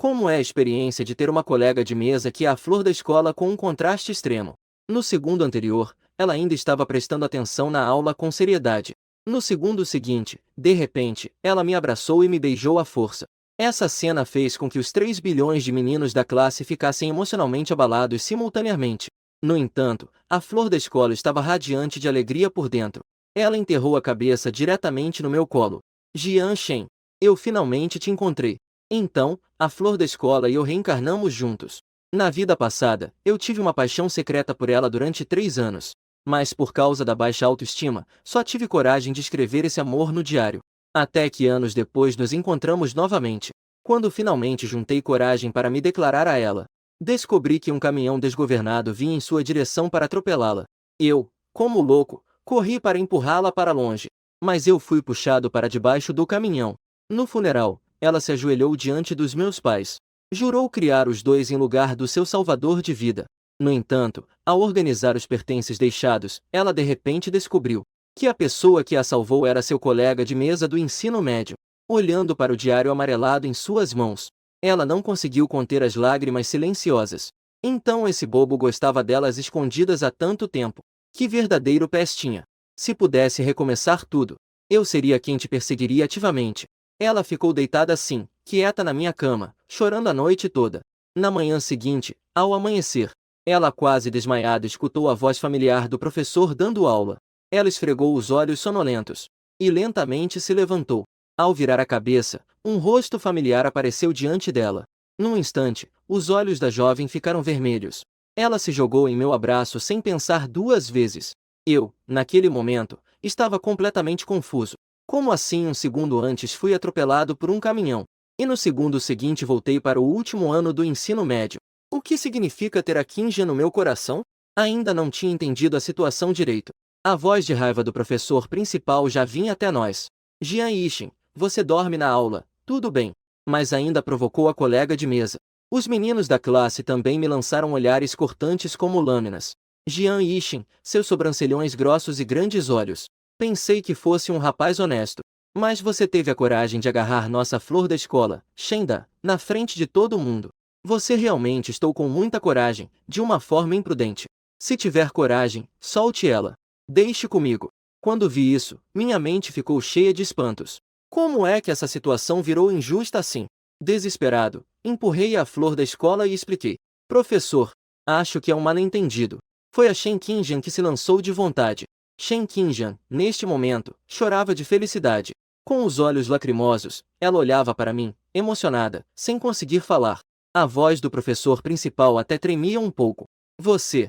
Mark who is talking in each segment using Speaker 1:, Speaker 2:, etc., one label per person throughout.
Speaker 1: Como é a experiência de ter uma colega de mesa que é a flor da escola com um contraste extremo? No segundo anterior, ela ainda estava prestando atenção na aula com seriedade. No segundo seguinte, de repente, ela me abraçou e me beijou à força. Essa cena fez com que os 3 bilhões de meninos da classe ficassem emocionalmente abalados simultaneamente. No entanto, a flor da escola estava radiante de alegria por dentro. Ela enterrou a cabeça diretamente no meu colo. Jian Shen, eu finalmente te encontrei. Então, a flor da escola e eu reencarnamos juntos. Na vida passada, eu tive uma paixão secreta por ela durante 3 anos. Mas por causa da baixa autoestima, só tive coragem de escrever esse amor no diário. Até que anos depois nos encontramos novamente. Quando finalmente juntei coragem para me declarar a ela, descobri que um caminhão desgovernado vinha em sua direção para atropelá-la. Eu, como louco, corri para empurrá-la para longe. Mas eu fui puxado para debaixo do caminhão. No funeral, ela se ajoelhou diante dos meus pais. Jurou criar os dois em lugar do seu salvador de vida. No entanto, ao organizar os pertences deixados, ela de repente descobriu que a pessoa que a salvou era seu colega de mesa do ensino médio. Olhando para o diário amarelado em suas mãos, ela não conseguiu conter as lágrimas silenciosas. Então esse bobo gostava delas escondidas há tanto tempo. Que verdadeiro pestinha! Se pudesse recomeçar tudo, eu seria quem te perseguiria ativamente. Ela ficou deitada assim, quieta na minha cama, chorando a noite toda. Na manhã seguinte, ao amanhecer, ela quase desmaiada escutou a voz familiar do professor dando aula. Ela esfregou os olhos sonolentos e lentamente se levantou. Ao virar a cabeça, um rosto familiar apareceu diante dela. Num instante, os olhos da jovem ficaram vermelhos. Ela se jogou em meu abraço sem pensar 2 vezes. Eu, naquele momento, estava completamente confuso. Como assim 1 segundo antes fui atropelado por um caminhão? E no segundo seguinte voltei para o último ano do ensino médio. O que significa ter a Kinja no meu coração? Ainda não tinha entendido a situação direito. A voz de raiva do professor principal já vinha até nós. Jian Yixin, você dorme na aula, tudo bem. Mas ainda provocou a colega de mesa. Os meninos da classe também me lançaram olhares cortantes como lâminas. Jian Yixin, seus sobrancelhões grossos e grandes olhos. Pensei que fosse um rapaz honesto. Mas você teve a coragem de agarrar nossa flor da escola, Shenda, na frente de todo mundo. Você realmente estou com muita coragem, de uma forma imprudente. Se tiver coragem, solte ela. Deixe comigo. Quando vi isso, minha mente ficou cheia de espantos. Como é que essa situação virou injusta assim? Desesperado, empurrei a flor da escola e expliquei. Professor, acho que é um mal-entendido. Foi a Shen Qingjian que se lançou de vontade. Shen Qingjian, neste momento, chorava de felicidade. Com os olhos lacrimosos, ela olhava para mim, emocionada, sem conseguir falar. A voz do professor principal até tremia um pouco. Você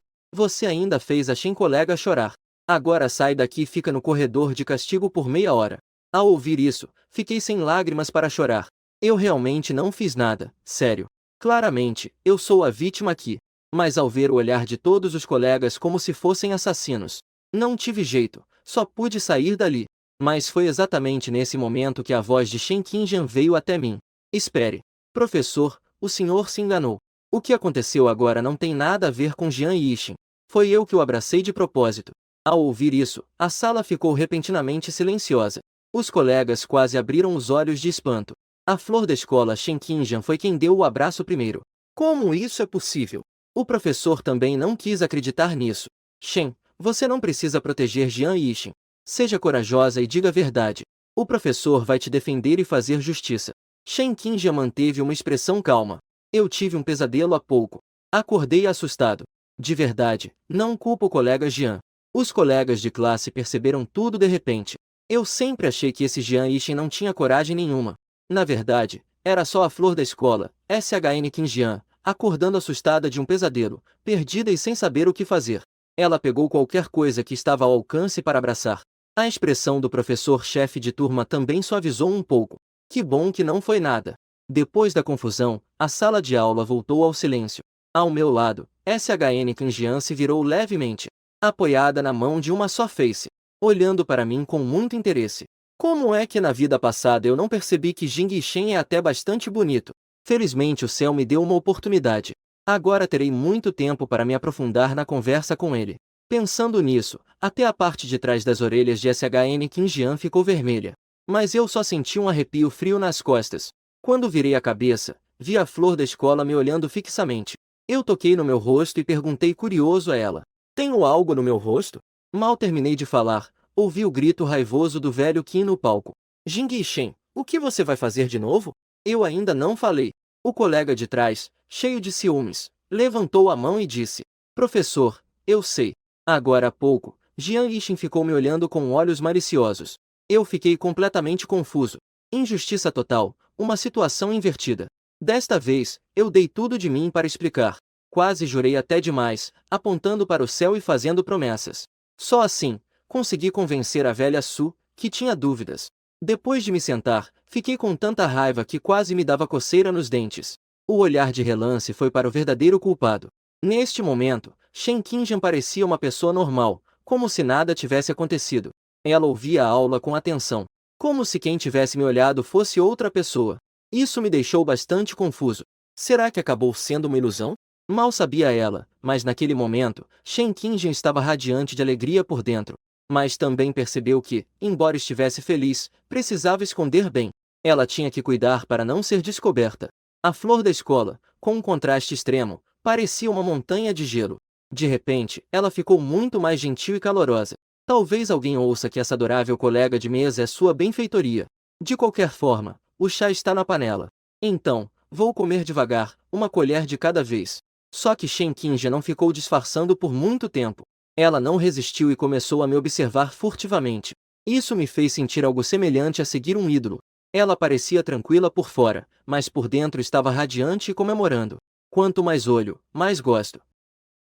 Speaker 1: ainda fez a Shen colega chorar. Agora sai daqui e fica no corredor de castigo por meia hora. Ao ouvir isso, fiquei sem lágrimas para chorar. Eu realmente não fiz nada, sério. Claramente, eu sou a vítima aqui. Mas ao ver o olhar de todos os colegas como se fossem assassinos, não tive jeito, só pude sair dali. Mas foi exatamente nesse momento que a voz de Shen Qingjian veio até mim. Espere. Professor, o senhor se enganou. O que aconteceu agora não tem nada a ver com Jian Yixin. Foi eu que o abracei de propósito. Ao ouvir isso, a sala ficou repentinamente silenciosa. Os colegas quase abriram os olhos de espanto. A flor da escola Shen Qingjian foi quem deu o abraço primeiro. Como isso é possível? O professor também não quis acreditar nisso. Shen, você não precisa proteger Jian Yixin. Seja corajosa e diga a verdade. O professor vai te defender e fazer justiça. Shen Qingjian manteve uma expressão calma. Eu tive um pesadelo há pouco. Acordei assustado. De verdade, não culpo o colega Jian. Os colegas de classe perceberam tudo de repente. Eu sempre achei que esse Jian Yixin não tinha coragem nenhuma. Na verdade, era só a flor da escola, SHN Qingjian, acordando assustada de um pesadelo, perdida e sem saber o que fazer. Ela pegou qualquer coisa que estava ao alcance para abraçar. A expressão do professor-chefe de turma também suavizou um pouco. Que bom que não foi nada. Depois da confusão, a sala de aula voltou ao silêncio. Ao meu lado, SHN Qingjian se virou levemente, apoiada na mão de uma só face, olhando para mim com muito interesse. Como é que na vida passada eu não percebi que Jing Yixin é até bastante bonito? Felizmente o céu me deu uma oportunidade. Agora terei muito tempo para me aprofundar na conversa com ele. Pensando nisso, até a parte de trás das orelhas de SHN Qingjian ficou vermelha. Mas eu só senti um arrepio frio nas costas. Quando virei a cabeça, vi a flor da escola me olhando fixamente. Eu toquei no meu rosto e perguntei curioso a ela: tenho algo no meu rosto? Mal terminei de falar, ouvi o grito raivoso do velho Qin no palco. Jing Shen, o que você vai fazer de novo? Eu ainda não falei. O colega de trás, cheio de ciúmes, levantou a mão e disse: professor, eu sei. Agora há pouco, Jian Yixin ficou me olhando com olhos maliciosos. Eu fiquei completamente confuso. Injustiça total, uma situação invertida. Desta vez, eu dei tudo de mim para explicar. Quase jurei até demais, apontando para o céu e fazendo promessas. Só assim, consegui convencer a velha Su, que tinha dúvidas. Depois de me sentar, fiquei com tanta raiva que quase me dava coceira nos dentes. O olhar de relance foi para o verdadeiro culpado. Neste momento, Shen Qingjian parecia uma pessoa normal, como se nada tivesse acontecido. Ela ouvia a aula com atenção, como se quem tivesse me olhado fosse outra pessoa. Isso me deixou bastante confuso. Será que acabou sendo uma ilusão? Mal sabia ela, mas naquele momento, Shen Qingjian estava radiante de alegria por dentro. Mas também percebeu que, embora estivesse feliz, precisava esconder bem. Ela tinha que cuidar para não ser descoberta. A flor da escola, com um contraste extremo, parecia uma montanha de gelo. De repente, ela ficou muito mais gentil e calorosa. Talvez alguém ouça que essa adorável colega de mesa é sua benfeitoria. De qualquer forma, o chá está na panela. Então, vou comer devagar, uma colher de cada vez. Só que Shen Qingjian não ficou disfarçando por muito tempo. Ela não resistiu e começou a me observar furtivamente. Isso me fez sentir algo semelhante a seguir um ídolo. Ela parecia tranquila por fora, mas por dentro estava radiante e comemorando. Quanto mais olho, mais gosto.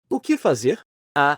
Speaker 1: O que fazer? A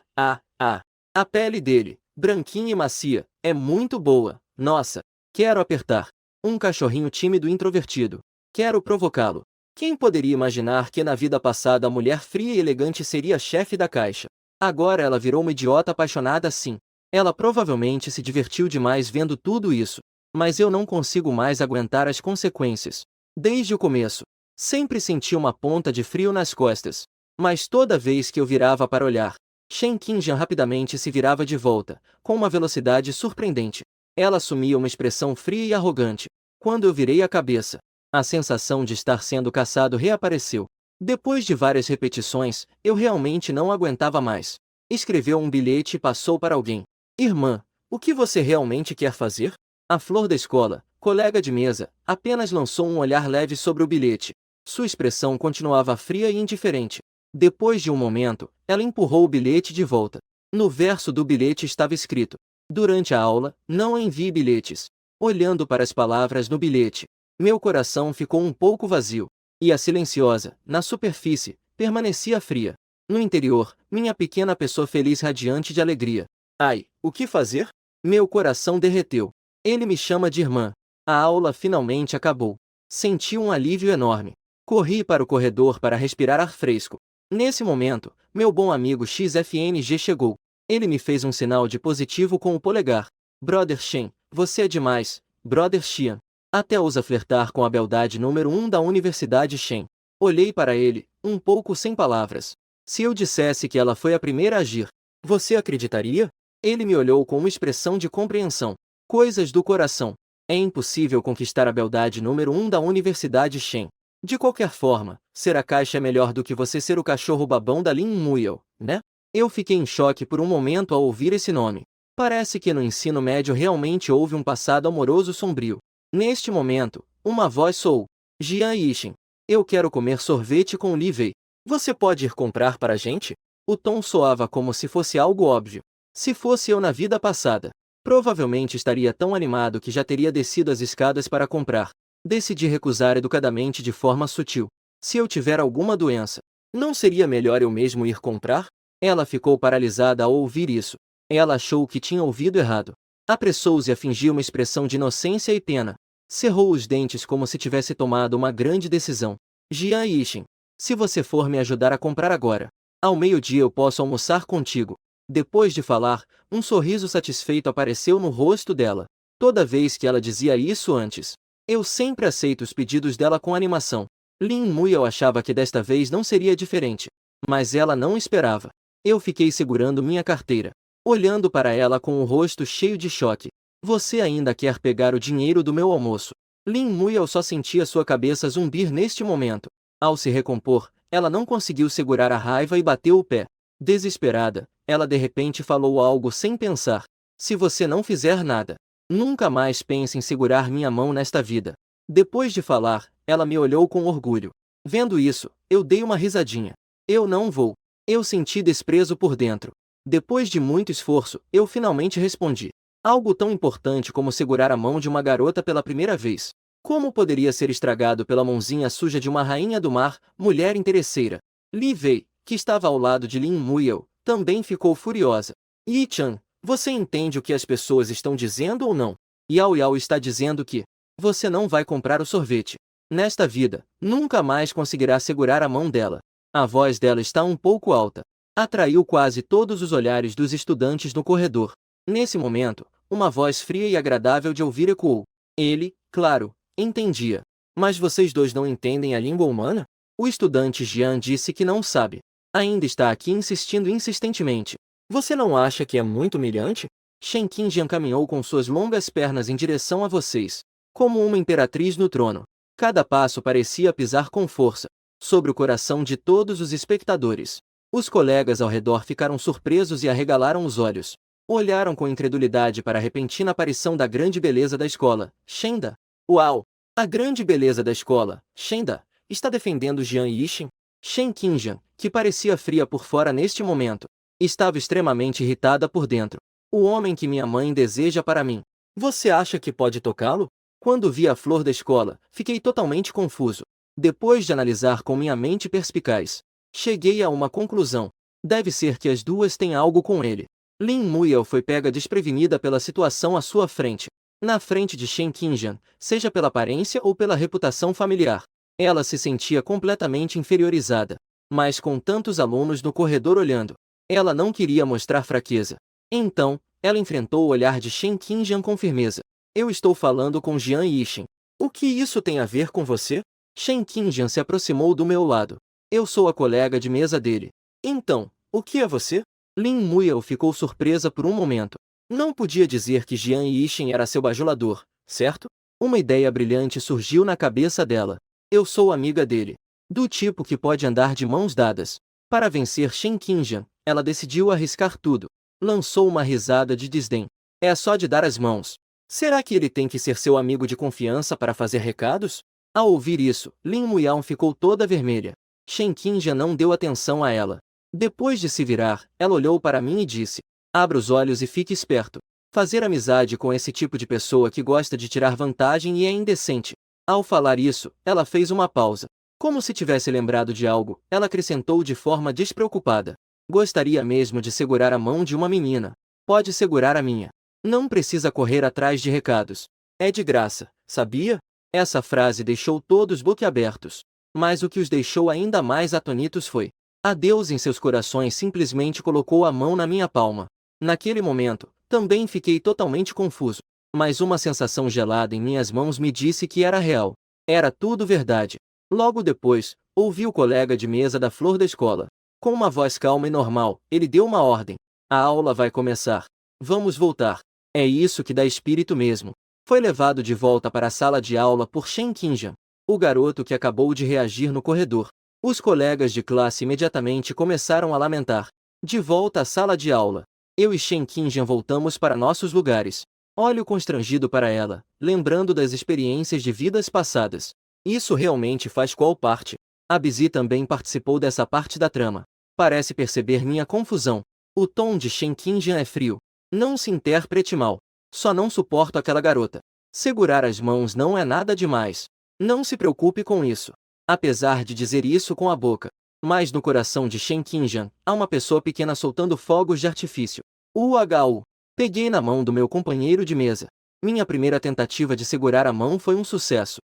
Speaker 1: pele dele, branquinha e macia, é muito boa. Nossa, quero apertar. Um cachorrinho tímido e introvertido. Quero provocá-lo. Quem poderia imaginar que na vida passada a mulher fria e elegante seria a chefe da caixa? Agora ela virou uma idiota apaixonada assim. Ela provavelmente se divertiu demais vendo tudo isso. Mas eu não consigo mais aguentar as consequências. Desde o começo, sempre senti uma ponta de frio nas costas. Mas toda vez que eu virava para olhar, Shen Qingjian rapidamente se virava de volta, com uma velocidade surpreendente. Ela assumia uma expressão fria e arrogante. Quando eu virei a cabeça, a sensação de estar sendo caçado reapareceu. Depois de várias repetições, eu realmente não aguentava mais. Escreveu um bilhete e passou para alguém. Irmã, o que você realmente quer fazer? A flor da escola, colega de mesa, apenas lançou um olhar leve sobre o bilhete. Sua expressão continuava fria e indiferente. Depois de um momento, ela empurrou o bilhete de volta. No verso do bilhete estava escrito: durante a aula, não envie bilhetes. Olhando para as palavras no bilhete, meu coração ficou um pouco vazio. E a silenciosa, na superfície, permanecia fria. No interior, minha pequena pessoa feliz radiante de alegria. Ai, o que fazer? Meu coração derreteu. Ele me chama de irmã. A aula finalmente acabou. Senti um alívio enorme. Corri para o corredor para respirar ar fresco. Nesse momento, meu bom amigo XFNG chegou. Ele me fez um sinal de positivo com o polegar. Brother Shen, você é demais, Brother Xian. Até ousa flertar com a beldade número 1 da Universidade Shen. Olhei para ele, um pouco sem palavras. Se eu dissesse que ela foi a primeira a agir, você acreditaria? Ele me olhou com uma expressão de compreensão. Coisas do coração. É impossível conquistar a beldade número 1 da Universidade Shen. De qualquer forma, ser a caixa é melhor do que você ser o cachorro babão da Lin Muyao, né? Eu fiquei em choque por um momento ao ouvir esse nome. Parece que no ensino médio realmente houve um passado amoroso sombrio. Neste momento, uma voz soou. Jian Yixin. Eu quero comer sorvete com Li Wei. Você pode ir comprar para a gente? O tom soava como se fosse algo óbvio. Se fosse eu na vida passada, provavelmente estaria tão animado que já teria descido as escadas para comprar. Decidi recusar educadamente de forma sutil. Se eu tiver alguma doença, não seria melhor eu mesmo ir comprar? Ela ficou paralisada ao ouvir isso. Ela achou que tinha ouvido errado. Apressou-se a fingir uma expressão de inocência e pena. Cerrou os dentes como se tivesse tomado uma grande decisão. Jian Yixin, se você for me ajudar a comprar agora, ao meio-dia eu posso almoçar contigo. Depois de falar, um sorriso satisfeito apareceu no rosto dela. Toda vez que ela dizia isso antes, eu sempre aceito os pedidos dela com animação. Lin Muyao achava que desta vez não seria diferente. Mas ela não esperava. Eu fiquei segurando minha carteira, olhando para ela com o rosto cheio de choque. Você ainda quer pegar o dinheiro do meu almoço? Lin Muyao só sentia sua cabeça zumbir neste momento. Ao se recompor, ela não conseguiu segurar a raiva e bateu o pé. Desesperada, ela de repente falou algo sem pensar. Se você não fizer nada, nunca mais pense em segurar minha mão nesta vida. Depois de falar, ela me olhou com orgulho. Vendo isso, eu dei uma risadinha. Eu não vou. Eu senti desprezo por dentro. Depois de muito esforço, eu finalmente respondi. Algo tão importante como segurar a mão de uma garota pela primeira vez. Como poderia ser estragado pela mãozinha suja de uma rainha do mar, mulher interesseira? Li Wei, que estava ao lado de Lin Muyao, também ficou furiosa. Yi-chan, você entende o que as pessoas estão dizendo ou não? Yao Yao está dizendo que você não vai comprar o sorvete. Nesta vida, nunca mais conseguirá segurar a mão dela. A voz dela está um pouco alta. Atraiu quase todos os olhares dos estudantes no corredor. Nesse momento, uma voz fria e agradável de ouvir ecoou. Ele, claro, entendia. Mas vocês dois não entendem a língua humana? O estudante Jian disse que não sabe. Ainda está aqui insistindo insistentemente. Você não acha que é muito humilhante? Shen Qingjian caminhou com suas longas pernas em direção a vocês, como uma imperatriz no trono. Cada passo parecia pisar com força sobre o coração de todos os espectadores. Os colegas ao redor ficaram surpresos e arregalaram os olhos. Olharam com incredulidade para a repentina aparição da grande beleza da escola, Shenda. Uau! A grande beleza da escola, Shenda, está defendendo Jian Yixin? Shen Qingjian, que parecia fria por fora neste momento, estava extremamente irritada por dentro. O homem que minha mãe deseja para mim. Você acha que pode tocá-lo? Quando vi a flor da escola, fiquei totalmente confuso. Depois de analisar com minha mente perspicaz, cheguei a uma conclusão. Deve ser que as duas têm algo com ele. Lin Muyao foi pega desprevenida pela situação à sua frente. Na frente de Shen Qingjian, seja pela aparência ou pela reputação familiar. Ela se sentia completamente inferiorizada. Mas com tantos alunos no corredor olhando, ela não queria mostrar fraqueza. Então, ela enfrentou o olhar de Shen Qingjian com firmeza. Eu estou falando com Jian Yixin. O que isso tem a ver com você? Shen Qingjian se aproximou do meu lado. Eu sou a colega de mesa dele. Então, o que é você? Lin Muyao ficou surpresa por um momento. Não podia dizer que Jian Yixin era seu bajulador, certo? Uma ideia brilhante surgiu na cabeça dela. Eu sou amiga dele. Do tipo que pode andar de mãos dadas. Para vencer Shen Qingjian, ela decidiu arriscar tudo. Lançou uma risada de desdém. É só de dar as mãos. Será que ele tem que ser seu amigo de confiança para fazer recados? Ao ouvir isso, Lin Muyao ficou toda vermelha. Shen Qingjian não deu atenção a ela. Depois de se virar, ela olhou para mim e disse: abra os olhos e fique esperto. Fazer amizade com esse tipo de pessoa que gosta de tirar vantagem e é indecente. Ao falar isso, ela fez uma pausa. Como se tivesse lembrado de algo, ela acrescentou de forma despreocupada. Gostaria mesmo de segurar a mão de uma menina. Pode segurar a minha. Não precisa correr atrás de recados. É de graça, sabia? Essa frase deixou todos boquiabertos. Mas o que os deixou ainda mais atonitos foi: a Deus em seus corações simplesmente colocou a mão na minha palma. Naquele momento, também fiquei totalmente confuso. Mas uma sensação gelada em minhas mãos me disse que era real. Era tudo verdade. Logo depois, ouvi o colega de mesa da flor da escola. Com uma voz calma e normal, ele deu uma ordem. A aula vai começar. Vamos voltar. É isso que dá espírito mesmo. Foi levado de volta para a sala de aula por Shen Qingjian, o garoto que acabou de reagir no corredor. Os colegas de classe imediatamente começaram a lamentar. De volta à sala de aula. Eu e Shen Qingjian voltamos para nossos lugares. Olho constrangido para ela, lembrando das experiências de vidas passadas. Isso realmente faz qual parte? A Bizi também participou dessa parte da trama. Parece perceber minha confusão. O tom de Shen Qingjian é frio. Não se interprete mal. Só não suporto aquela garota. Segurar as mãos não é nada demais. Não se preocupe com isso. Apesar de dizer isso com a boca, mas no coração de Shen Qingjian, há uma pessoa pequena soltando fogos de artifício. UHU. Peguei na mão do meu companheiro de mesa. Minha primeira tentativa de segurar a mão foi um sucesso.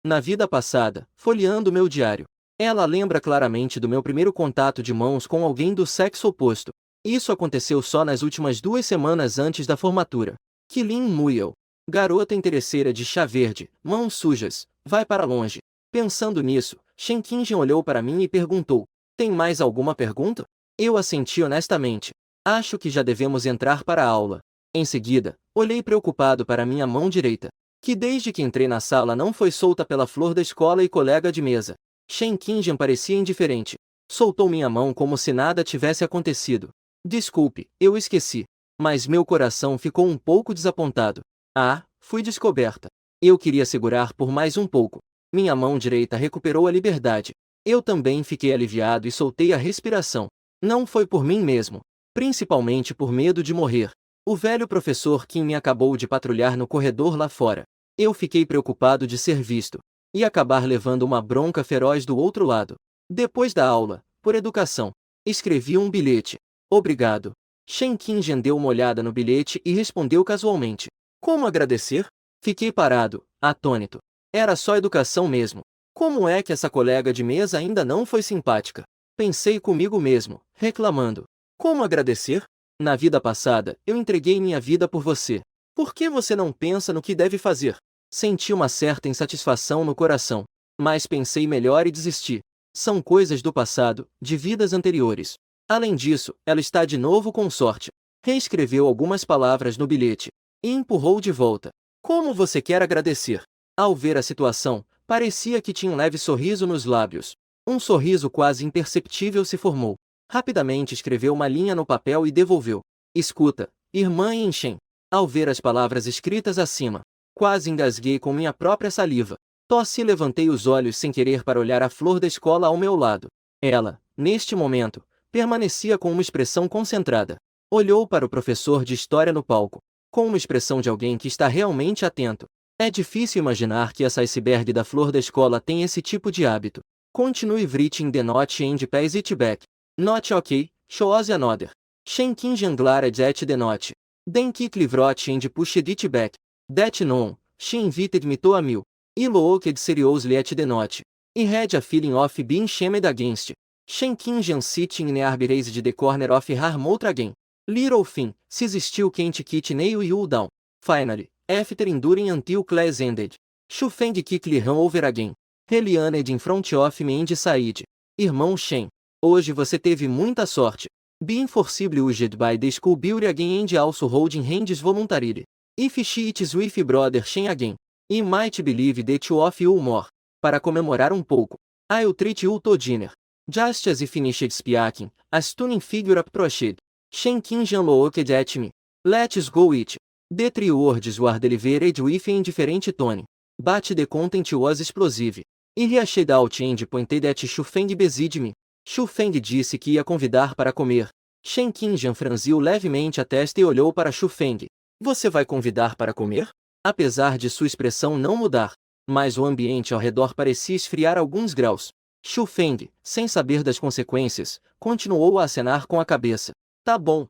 Speaker 1: Na vida passada, folheando meu diário, ela lembra claramente do meu primeiro contato de mãos com alguém do sexo oposto. Isso aconteceu só nas últimas 2 semanas antes da formatura. Lin Muyao, garota interesseira de chá verde, mãos sujas, vai para longe. Pensando nisso, Shen Qingjian olhou para mim e perguntou: tem mais alguma pergunta? Eu assenti honestamente. Acho que já devemos entrar para a aula. Em seguida, olhei preocupado para minha mão direita. que desde que entrei na sala não foi solta pela flor da escola e colega de mesa. Shen Qingjian parecia indiferente. Soltou minha mão como se nada tivesse acontecido. Desculpe, eu esqueci. Mas meu coração ficou um pouco desapontado. Ah, fui descoberta. Eu queria segurar por mais um pouco. Minha mão direita recuperou a liberdade. Eu também fiquei aliviado e soltei a respiração. Não foi por mim mesmo. Principalmente por medo de morrer. O velho professor Kim me acabou de patrulhar no corredor lá fora. Eu fiquei preocupado de ser visto. E acabar levando uma bronca feroz do outro lado. Depois da aula, por educação, escrevi um bilhete. Obrigado. Shen Qingjian deu uma olhada no bilhete e respondeu casualmente. Como agradecer? Fiquei parado, atônito. Era só educação mesmo. Como é que essa colega de mesa ainda não foi simpática? Pensei comigo mesmo, reclamando. Como agradecer? Na vida passada, eu entreguei minha vida por você. Por que você não pensa no que deve fazer? Senti uma certa insatisfação no coração. Mas pensei melhor e desisti. São coisas do passado, de vidas anteriores. Além disso, ela está de novo com sorte. Reescreveu algumas palavras no bilhete. E empurrou de volta. Como você quer agradecer? Ao ver a situação, parecia que tinha um leve sorriso nos lábios. Um sorriso quase imperceptível se formou. Rapidamente escreveu uma linha no papel e devolveu. Escuta, irmã Shen. Ao ver as palavras escritas acima, quase engasguei com minha própria saliva. Tossi e levantei os olhos sem querer para olhar a flor da escola ao meu lado. Ela, neste momento, permanecia com uma expressão concentrada. Olhou para o professor de história no palco, com uma expressão de alguém que está realmente atento. É difícil imaginar que essa iceberg da flor da escola tem esse tipo de hábito. Continue writing the note and pass it back. Not ok, shows another. Shen Qingjian glared at the note. Then quickly wrote and pushed it back. That no, she invited me to a meal. I looked seriously at the note. I had a feeling of being shamed against. Shen Qingjian sitting near raised the corner of her mouth again. Little thing, she's still can't get nail you down. Finally, after enduring until class ended, Shu Feng quickly ran over again. He leaned in front of me and said, Irmão Shen, hoje você teve muita sorte. Being forcibly used by the school building again and also holding hands voluntarily. If she is with brother Shen again, I might believe that you of you more. Para comemorar um pouco, I'll treat you to dinner. Just as he finished speaking, a stunning figure approached. Shen Qingjian looked at me. Let's go it. The three words were delivered with an indifferent tone. But the content was explosive. E reached out and pointed at Shu Feng beside me. Shu Feng disse que ia convidar para comer. Shen Qingjian franziu levemente a testa e olhou para Shu Feng. Você vai convidar para comer? Apesar de sua expressão não mudar, mas o ambiente ao redor parecia esfriar alguns graus. Shu Feng, sem saber das consequências, continuou a acenar com a cabeça. Tá bom,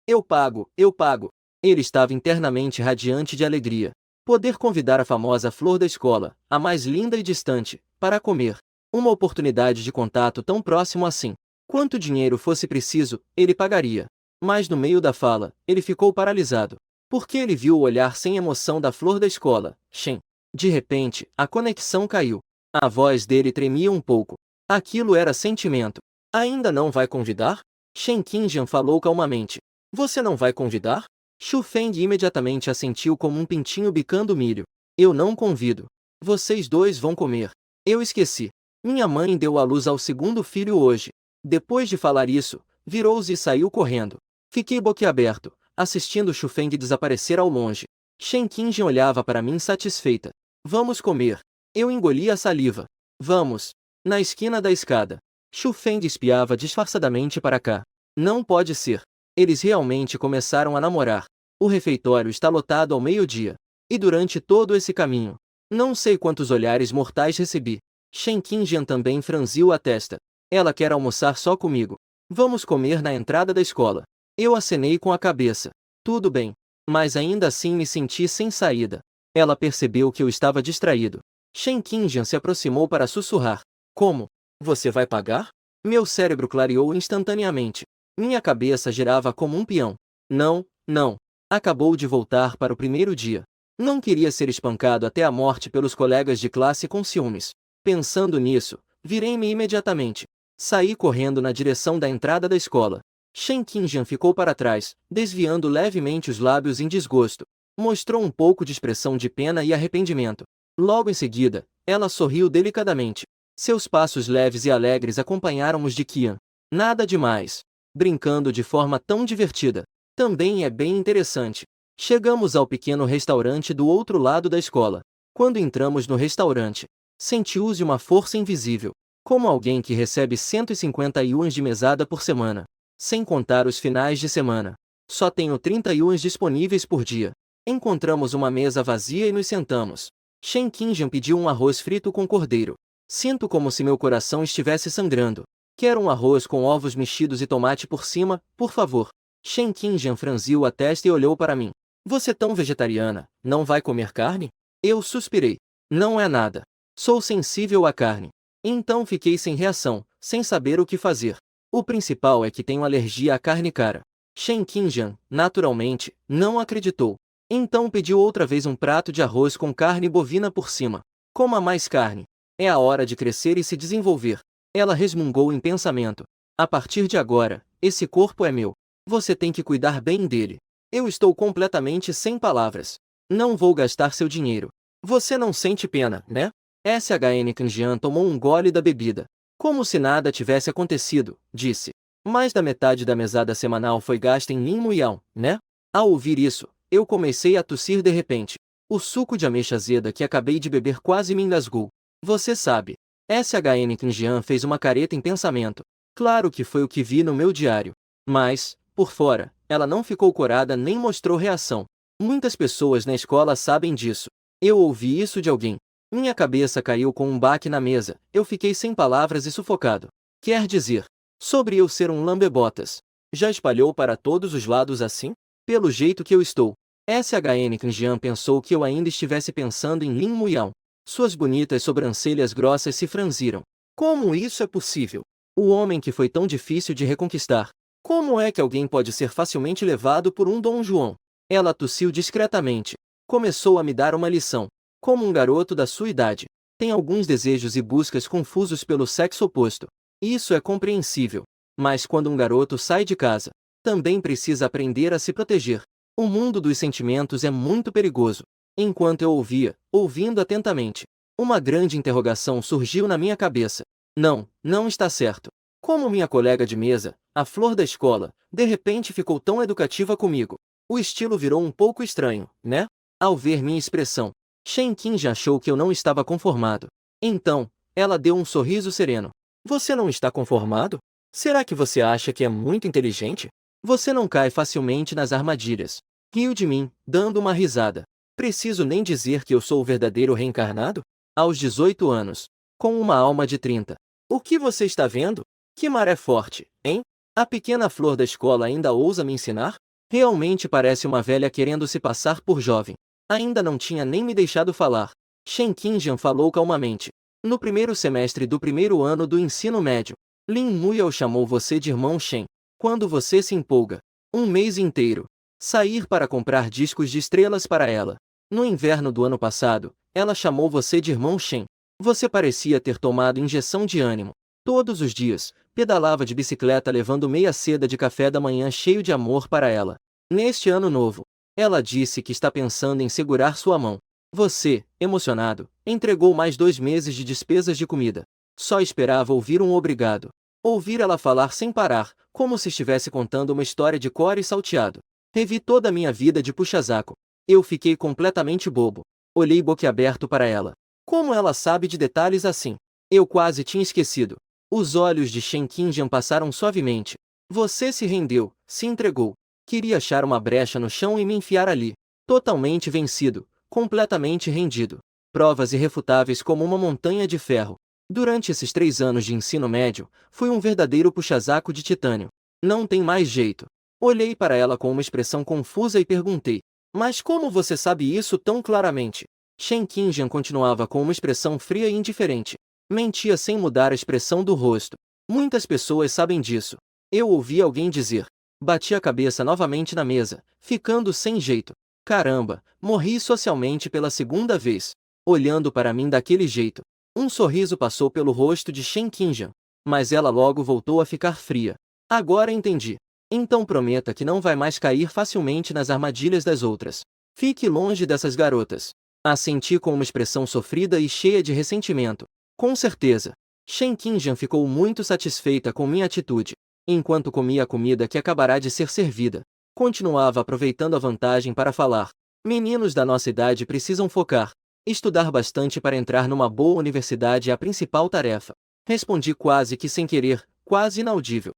Speaker 1: eu pago, eu pago. Ele estava internamente radiante de alegria. Poder convidar a famosa flor da escola, a mais linda e distante, para comer. Uma oportunidade de contato tão próximo assim. Quanto dinheiro fosse preciso, ele pagaria. Mas no meio da fala, ele ficou paralisado. Porque ele viu o olhar sem emoção da flor da escola, Shen. De repente, a conexão caiu. A voz dele tremia um pouco. Aquilo era sentimento. Ainda não vai convidar? Shen Qingjian falou calmamente. Você não vai convidar? Shu Feng imediatamente assentiu como um pintinho bicando milho. Eu não convido. Vocês dois vão comer. Eu esqueci. Minha mãe deu à luz ao segundo filho hoje. Depois de falar isso, virou-se e saiu correndo. Fiquei boquiaberto, assistindo Shu Feng desaparecer ao longe. Shen Qingjian olhava para mim satisfeita. Vamos comer. Eu engoli a saliva. Vamos. Na esquina da escada. Shu Feng espiava disfarçadamente para cá. Não pode ser. Eles realmente começaram a namorar. O refeitório está lotado ao meio-dia. E durante todo esse caminho, não sei quantos olhares mortais recebi. Shen Qingjian também franziu a testa. Ela quer almoçar só comigo. Vamos comer na entrada da escola. Eu acenei com a cabeça. Tudo bem. Mas ainda assim me senti sem saída. Ela percebeu que eu estava distraído. Shen Qingjian se aproximou para sussurrar. Como? Você vai pagar? Meu cérebro clareou instantaneamente. Minha cabeça girava como um peão. Não. Acabou de voltar para o primeiro dia. Não queria ser espancado até a morte pelos colegas de classe com ciúmes. Pensando nisso, virei-me imediatamente. Saí correndo na direção da entrada da escola. Shen Qingjian ficou para trás, desviando levemente os lábios em desgosto. Mostrou um pouco de expressão de pena e arrependimento. Logo em seguida, ela sorriu delicadamente. Seus passos leves e alegres acompanharam os de Qian. Nada demais. Brincando de forma tão divertida. Também é bem interessante. Chegamos ao pequeno restaurante do outro lado da escola. Quando entramos no restaurante, sentiu-se uma força invisível. Como alguém que recebe 150 yuans de mesada por semana. Sem contar os finais de semana. Só tenho 30 yuans disponíveis por dia. Encontramos uma mesa vazia e nos sentamos. Shen Qingjian pediu um arroz frito com cordeiro. Sinto como se meu coração estivesse sangrando. Quero um arroz com ovos mexidos e tomate por cima, por favor. Shen Qingjian franziu a testa e olhou para mim. Você tão vegetariana, não vai comer carne? Eu suspirei. Não é nada. Sou sensível à carne. Então fiquei sem reação, sem saber o que fazer. O principal é que tenho alergia à carne cara. Shen Qingjian, naturalmente, não acreditou. Então pediu outra vez um prato de arroz com carne bovina por cima. Coma mais carne. É a hora de crescer e se desenvolver. Ela resmungou em pensamento. A partir de agora, esse corpo é meu. Você tem que cuidar bem dele. Eu estou completamente sem palavras. Não vou gastar seu dinheiro. Você não sente pena, né? SHN Qingjian tomou um gole da bebida. Como se nada tivesse acontecido, disse. Mais da metade da mesada semanal foi gasta em Lin Muiao, né? Ao ouvir isso, eu comecei a tossir de repente. O suco de ameixa azeda que acabei de beber quase me engasgou. Você sabe. SHN Qingjian fez uma careta em pensamento. Claro que foi o que vi no meu diário. Mas, por fora, ela não ficou corada nem mostrou reação. Muitas pessoas na escola sabem disso. Eu ouvi isso de alguém. Minha cabeça caiu com um baque na mesa. Eu fiquei sem palavras e sufocado. Quer dizer, sobre eu ser um lambebotas. Já espalhou para todos os lados assim? Pelo jeito que eu estou. SHN Qingjian pensou que eu ainda estivesse pensando em Lin Muiao. Suas bonitas sobrancelhas grossas se franziram. Como isso é possível? O homem que foi tão difícil de reconquistar. Como é que alguém pode ser facilmente levado por um Dom João? Ela tossiu discretamente. Começou a me dar uma lição. Como um garoto da sua idade. Tem alguns desejos e buscas confusos pelo sexo oposto. Isso é compreensível. Mas quando um garoto sai de casa, também precisa aprender a se proteger. O mundo dos sentimentos é muito perigoso. Enquanto eu ouvia, ouvindo atentamente, uma grande interrogação surgiu na minha cabeça. Não, não está certo. Como minha colega de mesa, a flor da escola, de repente ficou tão educativa comigo. O estilo virou um pouco estranho, né? Ao ver minha expressão, Shen Qingjian achou que eu não estava conformado. Então, ela deu um sorriso sereno. Você não está conformado? Será que você acha que é muito inteligente? Você não cai facilmente nas armadilhas. Riu de mim, dando uma risada. Preciso nem dizer que eu sou o verdadeiro reencarnado? Aos 18 anos. Com uma alma de 30. O que você está vendo? Que maré forte, hein? A pequena flor da escola ainda ousa me ensinar? Realmente parece uma velha querendo se passar por jovem. Ainda não tinha nem me deixado falar. Shen Qingjian falou calmamente. No primeiro semestre do primeiro ano do ensino médio, Lin Muiao chamou você de irmão Shen. Quando você se empolga. Um mês inteiro. Sair para comprar discos de estrelas para ela. No inverno do ano passado, ela chamou você de irmão Shen. Você parecia ter tomado injeção de ânimo. Todos os dias, pedalava de bicicleta levando meia seda de café da manhã cheio de amor para ela. Neste ano novo, ela disse que está pensando em segurar sua mão. Você, emocionado, entregou mais 2 meses de despesas de comida. Só esperava ouvir um obrigado. Ouvir ela falar sem parar, como se estivesse contando uma história de cor e salteado. Revi toda a minha vida de puxa-saco. Eu fiquei completamente bobo. Olhei boquiaberto para ela. Como ela sabe de detalhes assim? Eu quase tinha esquecido. Os olhos de Shen Qingjian passaram suavemente. Você se rendeu, se entregou. Queria achar uma brecha no chão e me enfiar ali. Totalmente vencido, completamente rendido. Provas irrefutáveis como uma montanha de ferro. Durante esses 3 anos de ensino médio, fui um verdadeiro puxa-saco de titânio. Não tem mais jeito. Olhei para ela com uma expressão confusa e perguntei. Mas como você sabe isso tão claramente? Shen Qingjian continuava com uma expressão fria e indiferente. Mentia sem mudar a expressão do rosto. Muitas pessoas sabem disso. Eu ouvi alguém dizer. Bati a cabeça novamente na mesa, ficando sem jeito. Caramba, morri socialmente pela segunda vez. Olhando para mim daquele jeito. Um sorriso passou pelo rosto de Shen Qingjian. Mas ela logo voltou a ficar fria. Agora entendi. Então prometa que não vai mais cair facilmente nas armadilhas das outras. Fique longe dessas garotas. Assenti com uma expressão sofrida e cheia de ressentimento. Com certeza. Shen Qingjian ficou muito satisfeita com minha atitude. Enquanto comia a comida que acabará de ser servida, continuava aproveitando a vantagem para falar. Meninos da nossa idade precisam focar. Estudar bastante para entrar numa boa universidade é a principal tarefa. Respondi quase que sem querer, quase inaudível.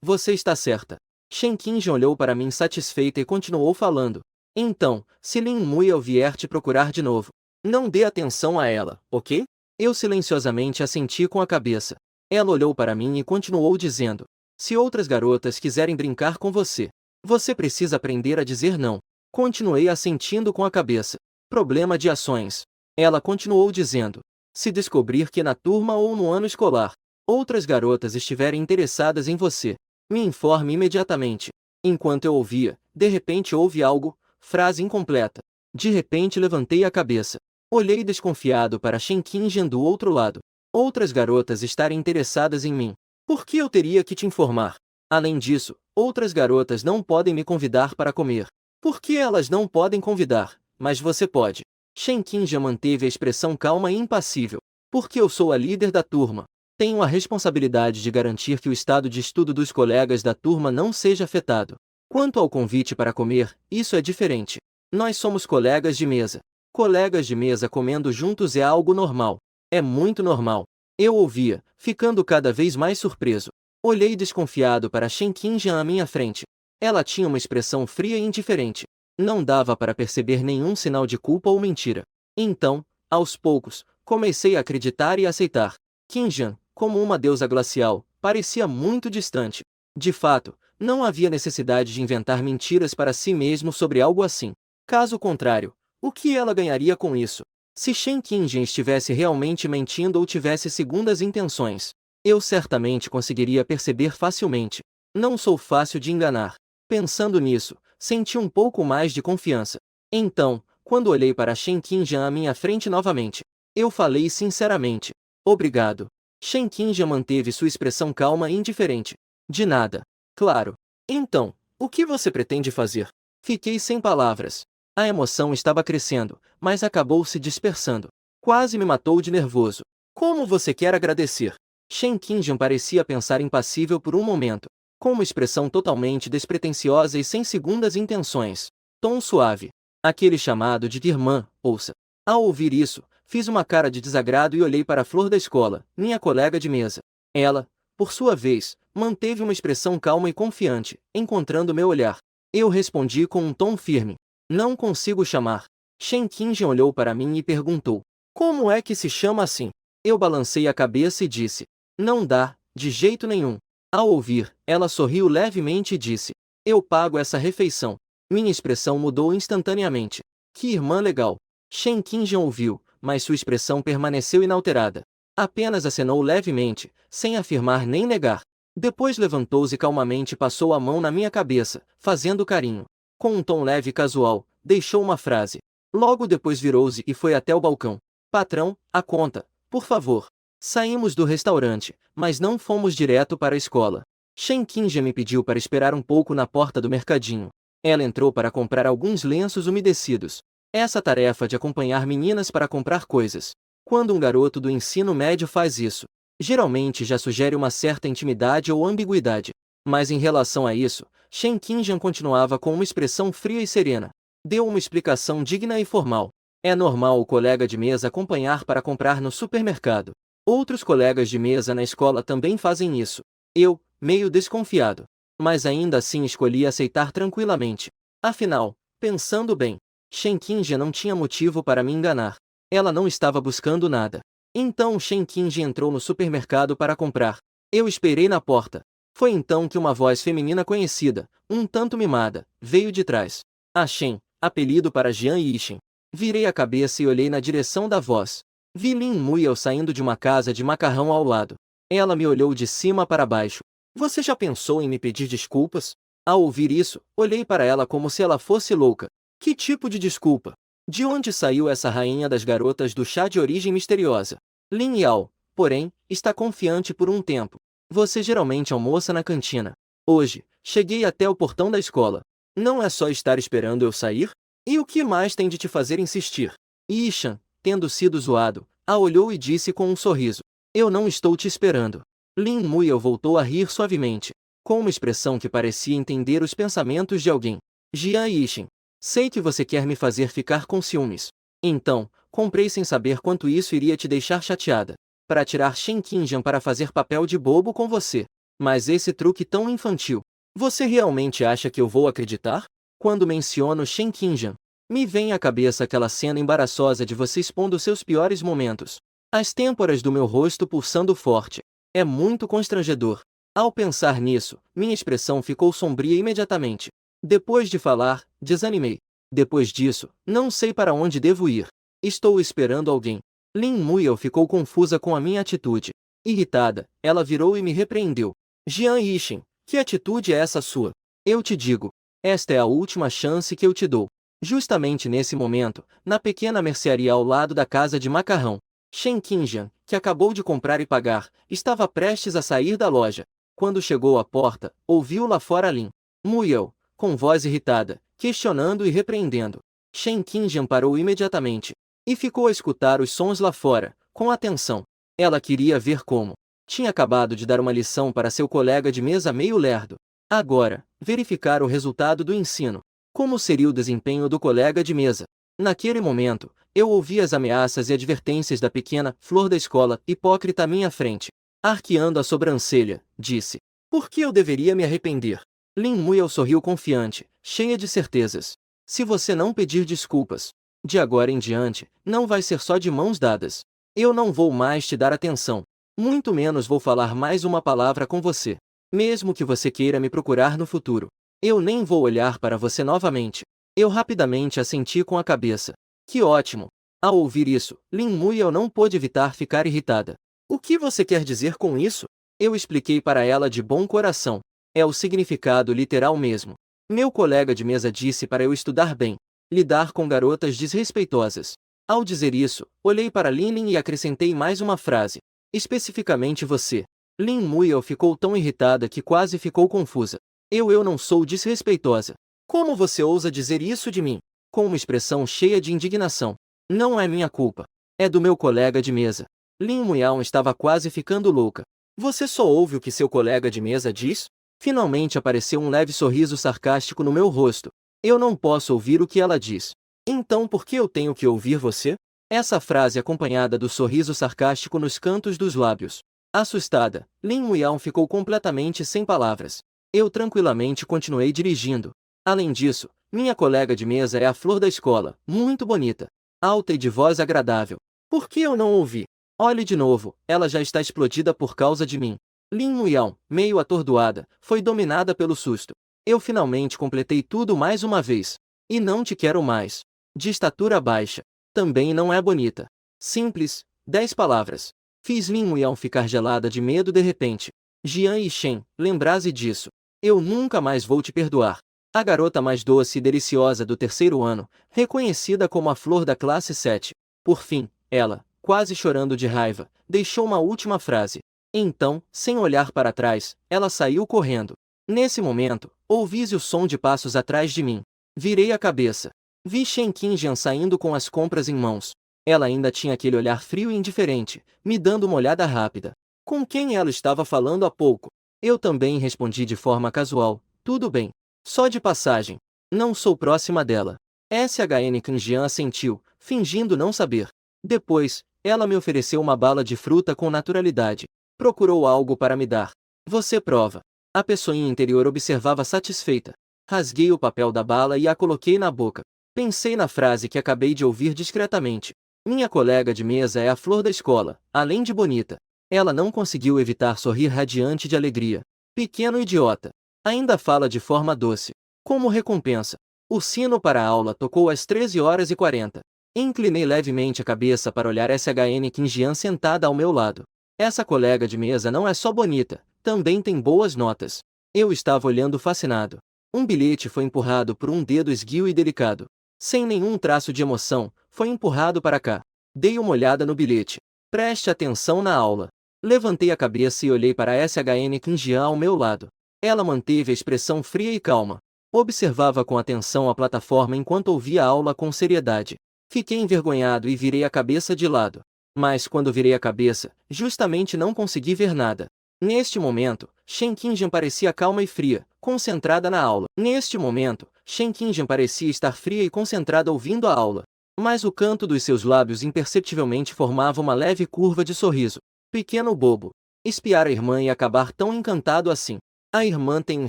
Speaker 1: Você está certa. Shen Qingjian olhou para mim satisfeita e continuou falando. Então, se Lin Muiao vier te procurar de novo, não dê atenção a ela, ok? Eu silenciosamente assenti com a cabeça. Ela olhou para mim e continuou dizendo. Se outras garotas quiserem brincar com você, você precisa aprender a dizer não. Continuei assentindo com a cabeça. Problema de ações. Ela continuou dizendo. Se descobrir que na turma ou no ano escolar, outras garotas estiverem interessadas em você, me informe imediatamente. Enquanto eu ouvia, de repente houve algo, frase incompleta. De repente levantei a cabeça. Olhei desconfiado para Shen Qingjian do outro lado. Outras garotas estarem interessadas em mim. Por que eu teria que te informar? Além disso, outras garotas não podem me convidar para comer. Por que elas não podem convidar, mas você pode? Shen Qingjian manteve a expressão calma e impassível. Porque eu sou a líder da turma. Tenho a responsabilidade de garantir que o estado de estudo dos colegas da turma não seja afetado. Quanto ao convite para comer, isso é diferente. Nós somos colegas de mesa. Colegas de mesa comendo juntos é algo normal. É muito normal. Eu ouvia, ficando cada vez mais surpreso. Olhei desconfiado para Shen Qingjian à minha frente. Ela tinha uma expressão fria e indiferente. Não dava para perceber nenhum sinal de culpa ou mentira. Então, aos poucos, comecei a acreditar e aceitar. Qingjian, como uma deusa glacial, parecia muito distante. De fato, não havia necessidade de inventar mentiras para si mesmo sobre algo assim. Caso contrário, o que ela ganharia com isso? Se Shen Qingjian estivesse realmente mentindo ou tivesse segundas intenções, eu certamente conseguiria perceber facilmente. Não sou fácil de enganar. Pensando nisso, senti um pouco mais de confiança. Então, quando olhei para Shen Qingjian à minha frente novamente, eu falei sinceramente. Obrigado. Shen Qingjian manteve sua expressão calma e indiferente. De nada. Claro. Então, o que você pretende fazer? Fiquei sem palavras. A emoção estava crescendo, mas acabou se dispersando. Quase me matou de nervoso. Como você quer agradecer? Shen Qingjian parecia pensar impassível por um momento, com uma expressão totalmente despretensiosa e sem segundas intenções. Tom suave. Aquele chamado de irmã, ouça. Ao ouvir isso, fiz uma cara de desagrado e olhei para a Flor da escola, minha colega de mesa. Ela, por sua vez, manteve uma expressão calma e confiante, encontrando meu olhar. Eu respondi com um tom firme. Não consigo chamar. Shen Qingjian olhou para mim e perguntou. Como é que se chama assim? Eu balancei a cabeça e disse. Não dá, de jeito nenhum. Ao ouvir, ela sorriu levemente e disse. Eu pago essa refeição. Minha expressão mudou instantaneamente. Que irmã legal. Shen Qingjian ouviu, mas sua expressão permaneceu inalterada. Apenas acenou levemente, sem afirmar nem negar. Depois levantou-se calmamente e passou a mão na minha cabeça, fazendo carinho. Com um tom leve e casual, deixou uma frase. Logo depois virou-se e foi até o balcão. Patrão, a conta, por favor. Saímos do restaurante, mas não fomos direto para a escola. Shen Qingjian me pediu para esperar um pouco na porta do mercadinho. Ela entrou para comprar alguns lenços umedecidos. Essa tarefa de acompanhar meninas para comprar coisas. Quando um garoto do ensino médio faz isso, geralmente já sugere uma certa intimidade ou ambiguidade. Mas em relação a isso, Shen Qingjian continuava com uma expressão fria e serena. Deu uma explicação digna e formal. É normal o colega de mesa acompanhar para comprar no supermercado. Outros colegas de mesa na escola também fazem isso. Eu, meio desconfiado. Mas ainda assim escolhi aceitar tranquilamente. Afinal, pensando bem, Shen Qingjian não tinha motivo para me enganar. Ela não estava buscando nada. Então Shen Qingjian entrou no supermercado para comprar. Eu esperei na porta. Foi então que uma voz feminina conhecida, um tanto mimada, veio de trás. A Shen, apelido para Jian Yixin. Virei a cabeça e olhei na direção da voz. Vi Lin Muiao saindo de uma casa de macarrão ao lado. Ela me olhou de cima para baixo. Você já pensou em me pedir desculpas? Ao ouvir isso, olhei para ela como se ela fosse louca. Que tipo de desculpa? De onde saiu essa rainha das garotas do chá de origem misteriosa? Lin Yao, porém, está confiante por um tempo. Você geralmente almoça na cantina. Hoje, cheguei até o portão da escola. Não é só estar esperando eu sair? E o que mais tem de te fazer insistir? Ishan, tendo sido zoado, a olhou e disse com um sorriso. Eu não estou te esperando. Lin Muel voltou a rir suavemente, com uma expressão que parecia entender os pensamentos de alguém. Jian Ishin, sei que você quer me fazer ficar com ciúmes. Então, comprei sem saber quanto isso iria te deixar chateada, para tirar Shen Qingjian para fazer papel de bobo com você. Mas esse truque tão infantil, você realmente acha que eu vou acreditar? Quando menciono Shen Qingjian, me vem à cabeça aquela cena embaraçosa de você expondo seus piores momentos. As têmporas do meu rosto pulsando forte. É muito constrangedor. Ao pensar nisso, minha expressão ficou sombria imediatamente. Depois de falar, desanimei. Depois disso, não sei para onde devo ir. Estou esperando alguém. Lin Muel ficou confusa com a minha atitude. Irritada, ela virou e me repreendeu. Jian Yixin, que atitude é essa sua? Eu te digo, esta é a última chance que eu te dou. Justamente nesse momento, na pequena mercearia ao lado da casa de macarrão, Shen Qingjian, que acabou de comprar e pagar, estava prestes a sair da loja. Quando chegou à porta, ouviu lá fora Lin Muel, com voz irritada, questionando e repreendendo. Shen Qingjian parou imediatamente e ficou a escutar os sons lá fora, com atenção. Ela queria ver como tinha acabado de dar uma lição para seu colega de mesa meio lerdo. Agora, verificar o resultado do ensino. Como seria o desempenho do colega de mesa? Naquele momento, eu ouvi as ameaças e advertências da pequena flor da escola, hipócrita à minha frente. Arqueando a sobrancelha, disse: por que eu deveria me arrepender? Lin Muel sorriu confiante, cheia de certezas. Se você não pedir desculpas, de agora em diante, não vai ser só de mãos dadas. Eu não vou mais te dar atenção. Muito menos vou falar mais uma palavra com você. Mesmo que você queira me procurar no futuro, eu nem vou olhar para você novamente. Eu rapidamente assenti com a cabeça. Que ótimo! Ao ouvir isso, Lin Muel não pôde evitar ficar irritada. O que você quer dizer com isso? Eu expliquei para ela de bom coração. É o significado literal mesmo. Meu colega de mesa disse para eu estudar bem, lidar com garotas desrespeitosas. Ao dizer isso, olhei para Lin e acrescentei mais uma frase. Especificamente você. Lin Muel ficou tão irritada que quase ficou confusa. Eu não sou desrespeitosa. Como você ousa dizer isso de mim? Com uma expressão cheia de indignação. Não é minha culpa. É do meu colega de mesa. Lin Muel estava quase ficando louca. Você só ouve o que seu colega de mesa diz? Finalmente apareceu um leve sorriso sarcástico no meu rosto. Eu não posso ouvir o que ela diz. Então por que eu tenho que ouvir você? Essa frase acompanhada do sorriso sarcástico nos cantos dos lábios. Assustada, Lin Muel ficou completamente sem palavras. Eu tranquilamente continuei dirigindo. Além disso, minha colega de mesa é a flor da escola, muito bonita, alta e de voz agradável. Por que eu não ouvi? Olhe de novo, ela já está explodida por causa de mim. Lin Muel, meio atordoada, foi dominada pelo susto. Eu finalmente completei tudo mais uma vez. E não te quero mais. De estatura baixa. Também não é bonita. Simples, 10 palavras. Fiz Lin Muel ficar gelada de medo de repente. Jian Yixin, lembrase disso. Eu nunca mais vou te perdoar. A garota mais doce e deliciosa do terceiro ano, reconhecida como a flor da classe 7. Por fim, ela, quase chorando de raiva, deixou uma última frase. Então, sem olhar para trás, ela saiu correndo. Nesse momento, ouvi-se o som de passos atrás de mim. Virei a cabeça. Vi Shen Qingjian saindo com as compras em mãos. Ela ainda tinha aquele olhar frio e indiferente, me dando uma olhada rápida. Com quem ela estava falando há pouco? Eu também respondi de forma casual. Tudo bem. Só de passagem. Não sou próxima dela. SHN Qingjian assentiu, fingindo não saber. Depois, ela me ofereceu uma bala de fruta com naturalidade. Procurou algo para me dar. Você prova. A pessoinha interior observava satisfeita. Rasguei o papel da bala e a coloquei na boca. Pensei na frase que acabei de ouvir discretamente. Minha colega de mesa é a flor da escola, além de bonita. Ela não conseguiu evitar sorrir radiante de alegria. Pequeno idiota. Ainda fala de forma doce. Como recompensa, o sino para a aula tocou às 13h40. Inclinei levemente a cabeça para olhar SHN Qingjian sentada ao meu lado. Essa colega de mesa não é só bonita, também tem boas notas. Eu estava olhando fascinado. Um bilhete foi empurrado por um dedo esguio e delicado. Sem nenhum traço de emoção, foi empurrado para cá. Dei uma olhada no bilhete. Preste atenção na aula. Levantei a cabeça e olhei para SHN Qingjian ao meu lado. Ela manteve a expressão fria e calma. Observava com atenção a plataforma enquanto ouvia a aula com seriedade. Fiquei envergonhado e virei a cabeça de lado. Mas quando virei a cabeça, justamente não consegui ver nada. Neste momento, Shen Qingjian parecia calma e fria, concentrada na aula. Neste momento, Shen Qingjian parecia estar fria e concentrada ouvindo a aula. Mas o canto dos seus lábios imperceptivelmente formava uma leve curva de sorriso. Pequeno bobo. Espiar a irmã e acabar tão encantado assim. A irmã tem um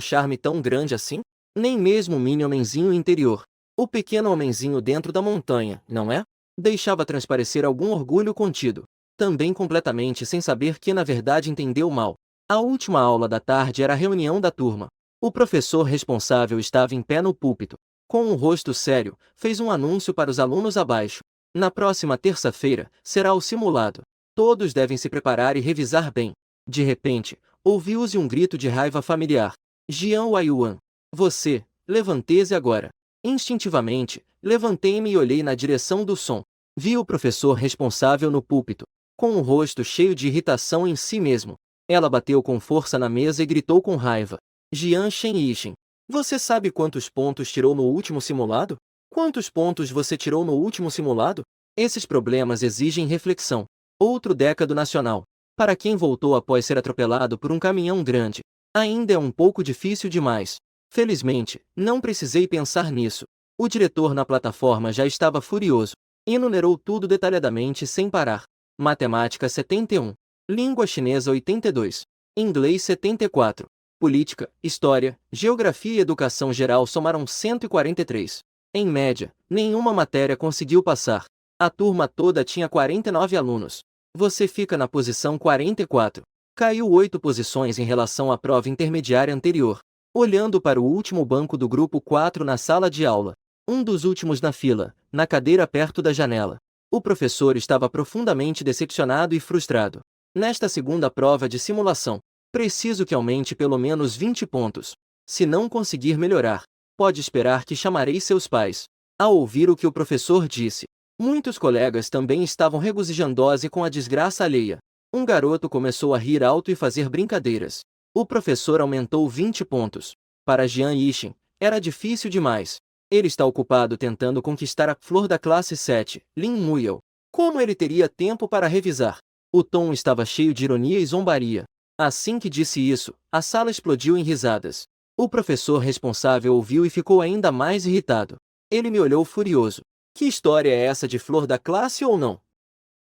Speaker 1: charme tão grande assim? Nem mesmo o mini homenzinho interior. O pequeno homenzinho dentro da montanha, não é? Deixava transparecer algum orgulho contido. Também completamente sem saber que na verdade entendeu mal. A última aula da tarde era a reunião da turma. O professor responsável estava em pé no púlpito. Com um rosto sério, fez um anúncio para os alunos abaixo. Na próxima terça-feira, será o simulado. Todos devem se preparar e revisar bem. De repente, ouviu-se um grito de raiva familiar. Jian Weiyuan. Você, levante-se agora. Instintivamente, levantei-me e olhei na direção do som. Vi o professor responsável no púlpito, com um rosto cheio de irritação em si mesmo. Ela bateu com força na mesa e gritou com raiva. Jian Shen-Yixin. Você sabe quantos pontos tirou no último simulado? Quantos pontos você tirou no último simulado? Esses problemas exigem reflexão. Outro décado nacional. Para quem voltou após ser atropelado por um caminhão grande, ainda é um pouco difícil demais. Felizmente, não precisei pensar nisso. O diretor na plataforma já estava furioso. Enumerou tudo detalhadamente sem parar. Matemática 71. Língua chinesa 82. Inglês 74. Política, História, Geografia e Educação Geral somaram 143. Em média, nenhuma matéria conseguiu passar. A turma toda tinha 49 alunos. Você fica na posição 44. Caiu 8 posições em relação à prova intermediária anterior. Olhando para o último banco do grupo 4 na sala de aula. Um dos últimos na fila, na cadeira perto da janela. O professor estava profundamente decepcionado e frustrado. Nesta segunda prova de simulação, preciso que aumente pelo menos 20 pontos. Se não conseguir melhorar, pode esperar que chamarei seus pais. Ao ouvir o que o professor disse, muitos colegas também estavam regozijandosos com a desgraça alheia. Um garoto começou a rir alto e fazer brincadeiras. O professor aumentou 20 pontos. Para Jian Yixin, era difícil demais. Ele está ocupado tentando conquistar a flor da classe 7, Lin Muyao. Como ele teria tempo para revisar? O tom estava cheio de ironia e zombaria. Assim que disse isso, a sala explodiu em risadas. O professor responsável ouviu e ficou ainda mais irritado. Ele me olhou furioso. Que história é essa de flor da classe ou não?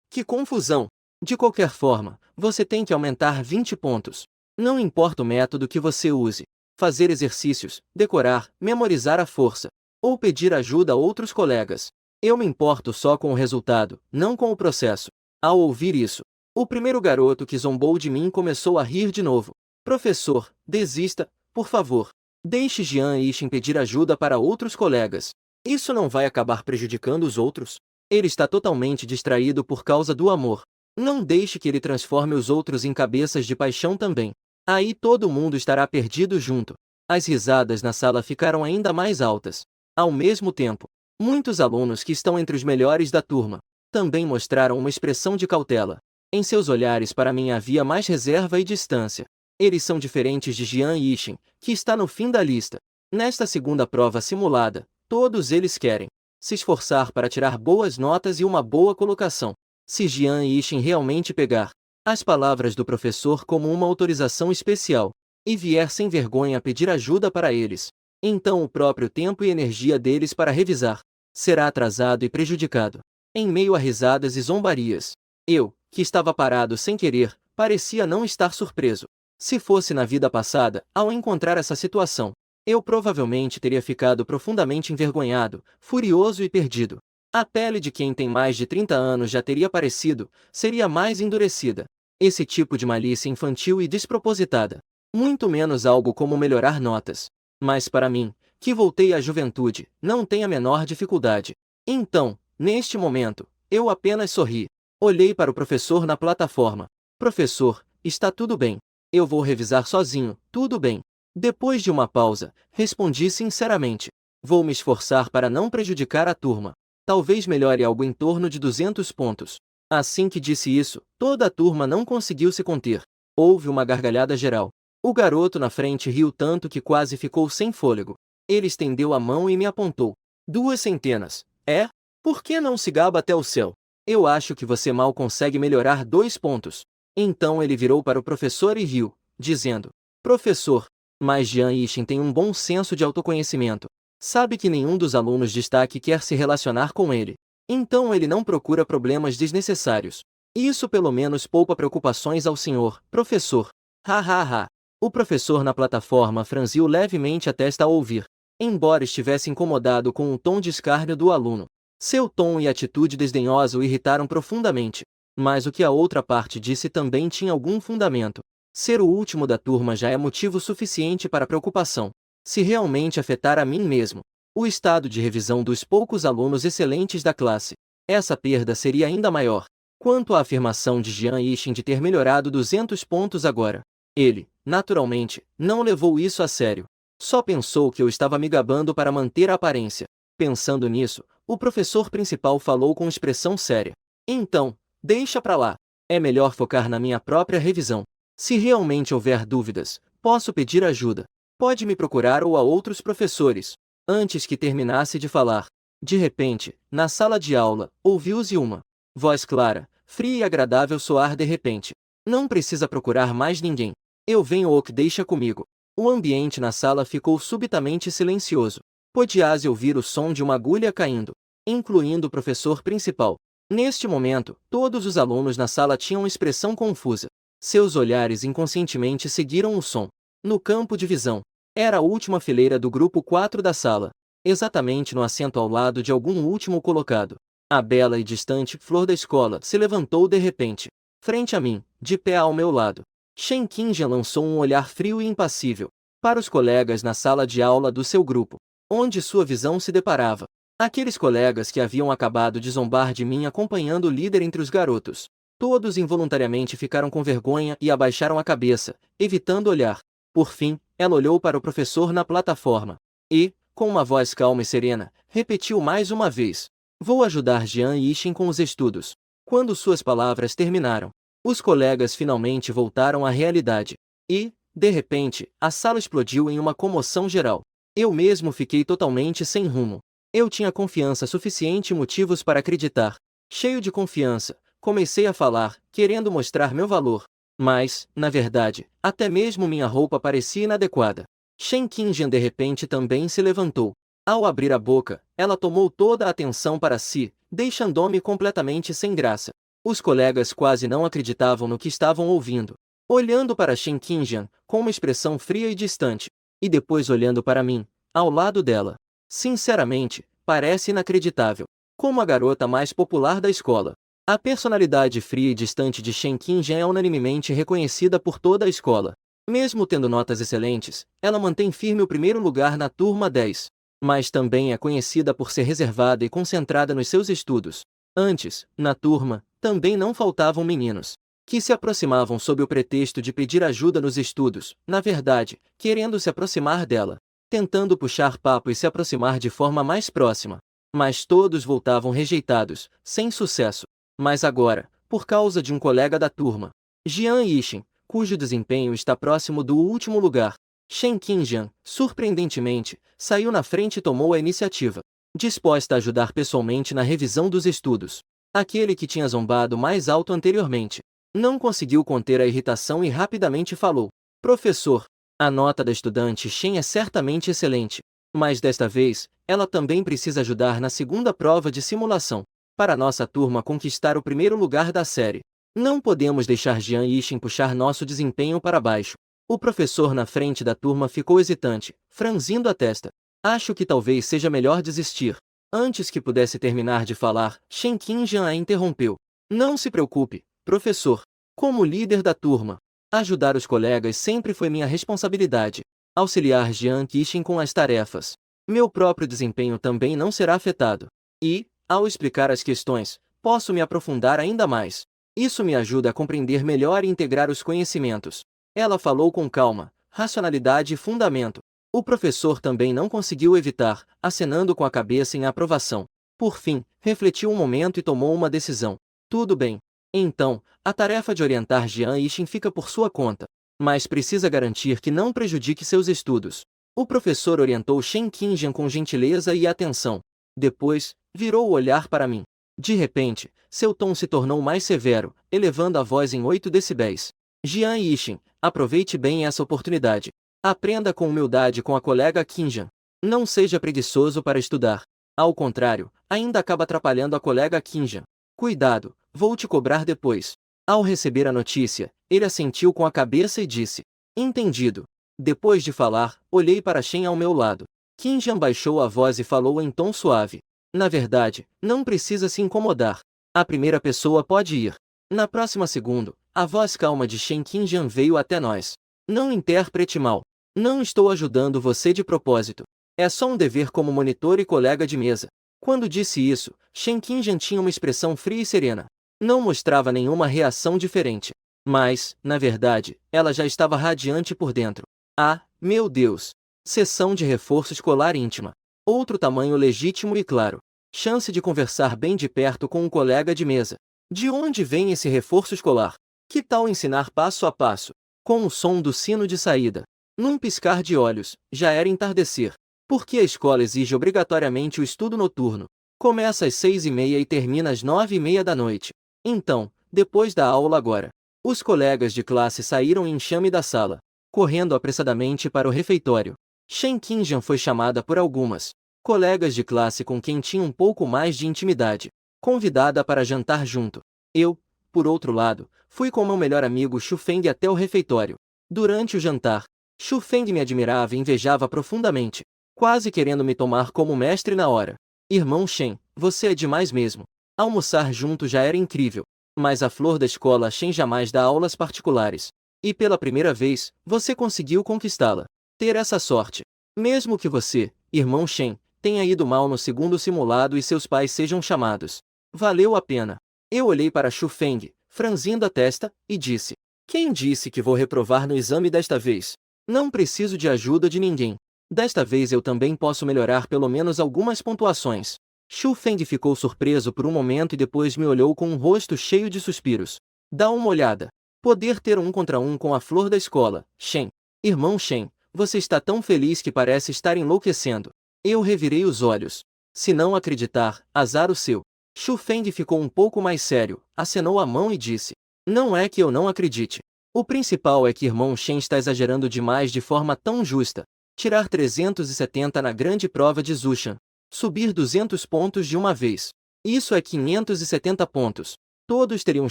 Speaker 1: Que confusão! De qualquer forma, você tem que aumentar 20 pontos. Não importa o método que você use. Fazer exercícios, decorar, memorizar à força. Ou pedir ajuda a outros colegas. Eu me importo só com o resultado, não com o processo. Ao ouvir isso, o primeiro garoto que zombou de mim começou a rir de novo. Professor, desista, por favor. Deixe Jian Yixin pedir ajuda para outros colegas. Isso não vai acabar prejudicando os outros. Ele está totalmente distraído por causa do amor. Não deixe que ele transforme os outros em cabeças de paixão também. Aí todo mundo estará perdido junto. As risadas na sala ficaram ainda mais altas. Ao mesmo tempo, muitos alunos que estão entre os melhores da turma também mostraram uma expressão de cautela. Em seus olhares para mim havia mais reserva e distância. Eles são diferentes de Jian Yixin, que está no fim da lista. Nesta segunda prova simulada, todos eles querem se esforçar para tirar boas notas e uma boa colocação. Se Jian Yixin realmente pegar as palavras do professor como uma autorização especial e vier sem vergonha pedir ajuda para eles, então o próprio tempo e energia deles para revisar será atrasado e prejudicado. Em meio a risadas e zombarias, eu, que estava parado sem querer, parecia não estar surpreso. Se fosse na vida passada, ao encontrar essa situação, eu provavelmente teria ficado profundamente envergonhado, furioso e perdido. A pele de quem tem mais de 30 anos já teria parecido, seria mais endurecida. Esse tipo de malícia infantil e despropositada. Muito menos algo como melhorar notas. Mas para mim, que voltei à juventude, não tem a menor dificuldade. Então, neste momento, eu apenas sorri. Olhei para o professor na plataforma. Professor, está tudo bem. Eu vou revisar sozinho, tudo bem. Depois de uma pausa, respondi sinceramente. Vou me esforçar para não prejudicar a turma. Talvez melhore algo em torno de 200 pontos. Assim que disse isso, toda a turma não conseguiu se conter. Houve uma gargalhada geral. O garoto na frente riu tanto que quase ficou sem fôlego. Ele estendeu a mão e me apontou. 2 centenas. É? Por que não se gaba até o céu? Eu acho que você mal consegue melhorar 2 pontos. Então ele virou para o professor e riu, dizendo: Professor, mas Jian Yixin tem um bom senso de autoconhecimento. Sabe que nenhum dos alunos de destaque quer se relacionar com ele. Então ele não procura problemas desnecessários. Isso pelo menos poupa preocupações ao senhor, professor. Ha ha ha. O professor na plataforma franziu levemente a testa ao ouvir, embora estivesse incomodado com o tom de escárnio do aluno. Seu tom e atitude desdenhosa o irritaram profundamente. Mas o que a outra parte disse também tinha algum fundamento. Ser o último da turma já é motivo suficiente para preocupação. Se realmente afetar a mim mesmo, o estado de revisão dos poucos alunos excelentes da classe, essa perda seria ainda maior. Quanto à afirmação de Jian Yixin de ter melhorado 200 pontos agora, ele, naturalmente, não levou isso a sério. Só pensou que eu estava me gabando para manter a aparência. Pensando nisso, o professor principal falou com expressão séria. Então, deixa pra lá. É melhor focar na minha própria revisão. Se realmente houver dúvidas, posso pedir ajuda. Pode me procurar ou a outros professores. Antes que terminasse de falar, de repente, na sala de aula, ouviu-se uma voz clara, fria e agradável soar de repente. Não precisa procurar mais ninguém. Eu venho ou que deixa comigo. O ambiente na sala ficou subitamente silencioso. Podiase ouvir o som de uma agulha caindo, incluindo o professor principal. Neste momento, todos os alunos na sala tinham expressão confusa. Seus olhares inconscientemente seguiram o som. No campo de visão, era a última fileira do grupo 4 da sala, exatamente no assento ao lado de algum último colocado. A bela e distante flor da escola se levantou de repente, frente a mim, de pé ao meu lado. Shen Qingjian lançou um olhar frio e impassível para os colegas na sala de aula do seu grupo, onde sua visão se deparava. Aqueles colegas que haviam acabado de zombar de mim acompanhando o líder entre os garotos. Todos involuntariamente ficaram com vergonha e abaixaram a cabeça, evitando olhar. Por fim, ela olhou para o professor na plataforma e, com uma voz calma e serena, repetiu mais uma vez: Vou ajudar Jian Yixin com os estudos. Quando suas palavras terminaram, os colegas finalmente voltaram à realidade. E, de repente, a sala explodiu em uma comoção geral. Eu mesmo fiquei totalmente sem rumo. Eu tinha confiança suficiente e motivos para acreditar. Cheio de confiança, comecei a falar, querendo mostrar meu valor. Mas, na verdade, até mesmo minha roupa parecia inadequada. Shen Qingjian de repente também se levantou. Ao abrir a boca, ela tomou toda a atenção para si, deixando-me completamente sem graça. Os colegas quase não acreditavam no que estavam ouvindo, olhando para Shen Qingjian, com uma expressão fria e distante, e depois olhando para mim, ao lado dela. Sinceramente, parece inacreditável. Como a garota mais popular da escola. A personalidade fria e distante de Shen Qingjian é unanimemente reconhecida por toda a escola. Mesmo tendo notas excelentes, ela mantém firme o primeiro lugar na turma 10. Mas também é conhecida por ser reservada e concentrada nos seus estudos. Antes, na turma, também não faltavam meninos que se aproximavam sob o pretexto de pedir ajuda nos estudos, na verdade, querendo se aproximar dela, tentando puxar papo e se aproximar de forma mais próxima. Mas todos voltavam rejeitados, sem sucesso. Mas agora, por causa de um colega da turma, Jian Yixin, cujo desempenho está próximo do último lugar, Shen Qingjian, surpreendentemente, saiu na frente e tomou a iniciativa, disposta a ajudar pessoalmente na revisão dos estudos. Aquele que tinha zombado mais alto anteriormente não conseguiu conter a irritação e rapidamente falou: Professor, a nota da estudante Shen é certamente excelente, mas desta vez, ela também precisa ajudar na segunda prova de simulação, para nossa turma conquistar o primeiro lugar da série. Não podemos deixar Jian Yixin puxar nosso desempenho para baixo. O professor na frente da turma ficou hesitante, franzindo a testa. Acho que talvez seja melhor desistir. Antes que pudesse terminar de falar, Shen Qingjian a interrompeu. Não se preocupe, professor. Como líder da turma, ajudar os colegas sempre foi minha responsabilidade. Auxiliar Jian Yixin com as tarefas. Meu próprio desempenho também não será afetado. E, ao explicar as questões, posso me aprofundar ainda mais. Isso me ajuda a compreender melhor e integrar os conhecimentos. Ela falou com calma, racionalidade e fundamento. O professor também não conseguiu evitar, acenando com a cabeça em aprovação. Por fim, refletiu um momento e tomou uma decisão. Tudo bem. Então, a tarefa de orientar Jian Yixin fica por sua conta. Mas precisa garantir que não prejudique seus estudos. O professor orientou Shen Qingjian com gentileza e atenção. Depois, virou o olhar para mim. De repente, seu tom se tornou mais severo, elevando a voz em 8 decibéis. Jian Yixin, aproveite bem essa oportunidade. Aprenda com humildade com a colega Qingjian. Não seja preguiçoso para estudar. Ao contrário, ainda acaba atrapalhando a colega Qingjian. Cuidado, vou te cobrar depois. Ao receber a notícia, ele assentiu com a cabeça e disse: entendido. Depois de falar, olhei para Shen ao meu lado. Qingjian baixou a voz e falou em tom suave. Na verdade, não precisa se incomodar. A primeira pessoa pode ir. Na próxima segundo, a voz calma de Shen Qingjian veio até nós. Não interprete mal. Não estou ajudando você de propósito. É só um dever como monitor e colega de mesa. Quando disse isso, Shen Qingjian tinha uma expressão fria e serena. Não mostrava nenhuma reação diferente. Mas, na verdade, ela já estava radiante por dentro. Ah, meu Deus! Sessão de reforço escolar íntima. Outro tamanho legítimo e claro. Chance de conversar bem de perto com um colega de mesa. De onde vem esse reforço escolar? Que tal ensinar passo a passo? Com o som do sino de saída. Num piscar de olhos, já era entardecer. Porque a escola exige obrigatoriamente o estudo noturno. Começa às 6h30 e termina às 9h30 da noite. Então, depois da aula agora. Os colegas de classe saíram em enxame da sala, correndo apressadamente para o refeitório. Shen Qingjian foi chamada por algumas colegas de classe com quem tinha um pouco mais de intimidade, convidada para jantar junto. Eu, por outro lado, fui com meu melhor amigo Xu Feng até o refeitório. Durante o jantar, Xu Feng me admirava e invejava profundamente, quase querendo me tomar como mestre na hora. Irmão Shen, você é demais mesmo. Almoçar junto já era incrível, mas a flor da escola Shen jamais dá aulas particulares. E pela primeira vez, você conseguiu conquistá-la. Ter essa sorte. Mesmo que você, irmão Shen, tenha ido mal no segundo simulado e seus pais sejam chamados. Valeu a pena. Eu olhei para Xu Feng, franzindo a testa, e disse: quem disse que vou reprovar no exame desta vez? Não preciso de ajuda de ninguém. Desta vez eu também posso melhorar pelo menos algumas pontuações. Xu Feng ficou surpreso por um momento e depois me olhou com um rosto cheio de suspiros. Dá uma olhada. Poder ter um contra um com a flor da escola, Shen. Irmão Shen, você está tão feliz que parece estar enlouquecendo. Eu revirei os olhos. Se não acreditar, azar o seu. Xu Feng ficou um pouco mais sério, acenou a mão e disse: não é que eu não acredite. O principal é que irmão Shen está exagerando demais de forma tão justa. Tirar 370 na grande prova de Zushan. Subir 200 pontos de uma vez. Isso é 570 pontos. Todos teriam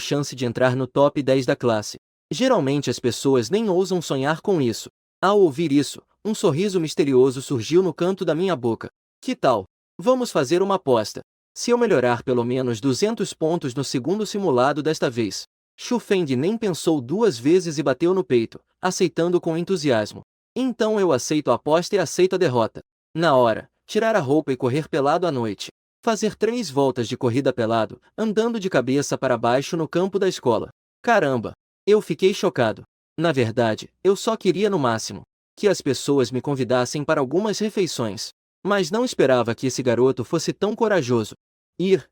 Speaker 1: chance de entrar no top 10 da classe. Geralmente as pessoas nem ousam sonhar com isso. Ao ouvir isso, um sorriso misterioso surgiu no canto da minha boca. Que tal? Vamos fazer uma aposta. Se eu melhorar pelo menos 200 pontos no segundo simulado desta vez. Xu Feng nem pensou duas vezes e bateu no peito, aceitando com entusiasmo. Então eu aceito a aposta e aceito a derrota. Na hora, tirar a roupa e correr pelado à noite. Fazer 3 voltas de corrida pelado, andando de cabeça para baixo no campo da escola. Caramba! Eu fiquei chocado. Na verdade, eu só queria no máximo que as pessoas me convidassem para algumas refeições. Mas não esperava que esse garoto fosse tão corajoso. Ir.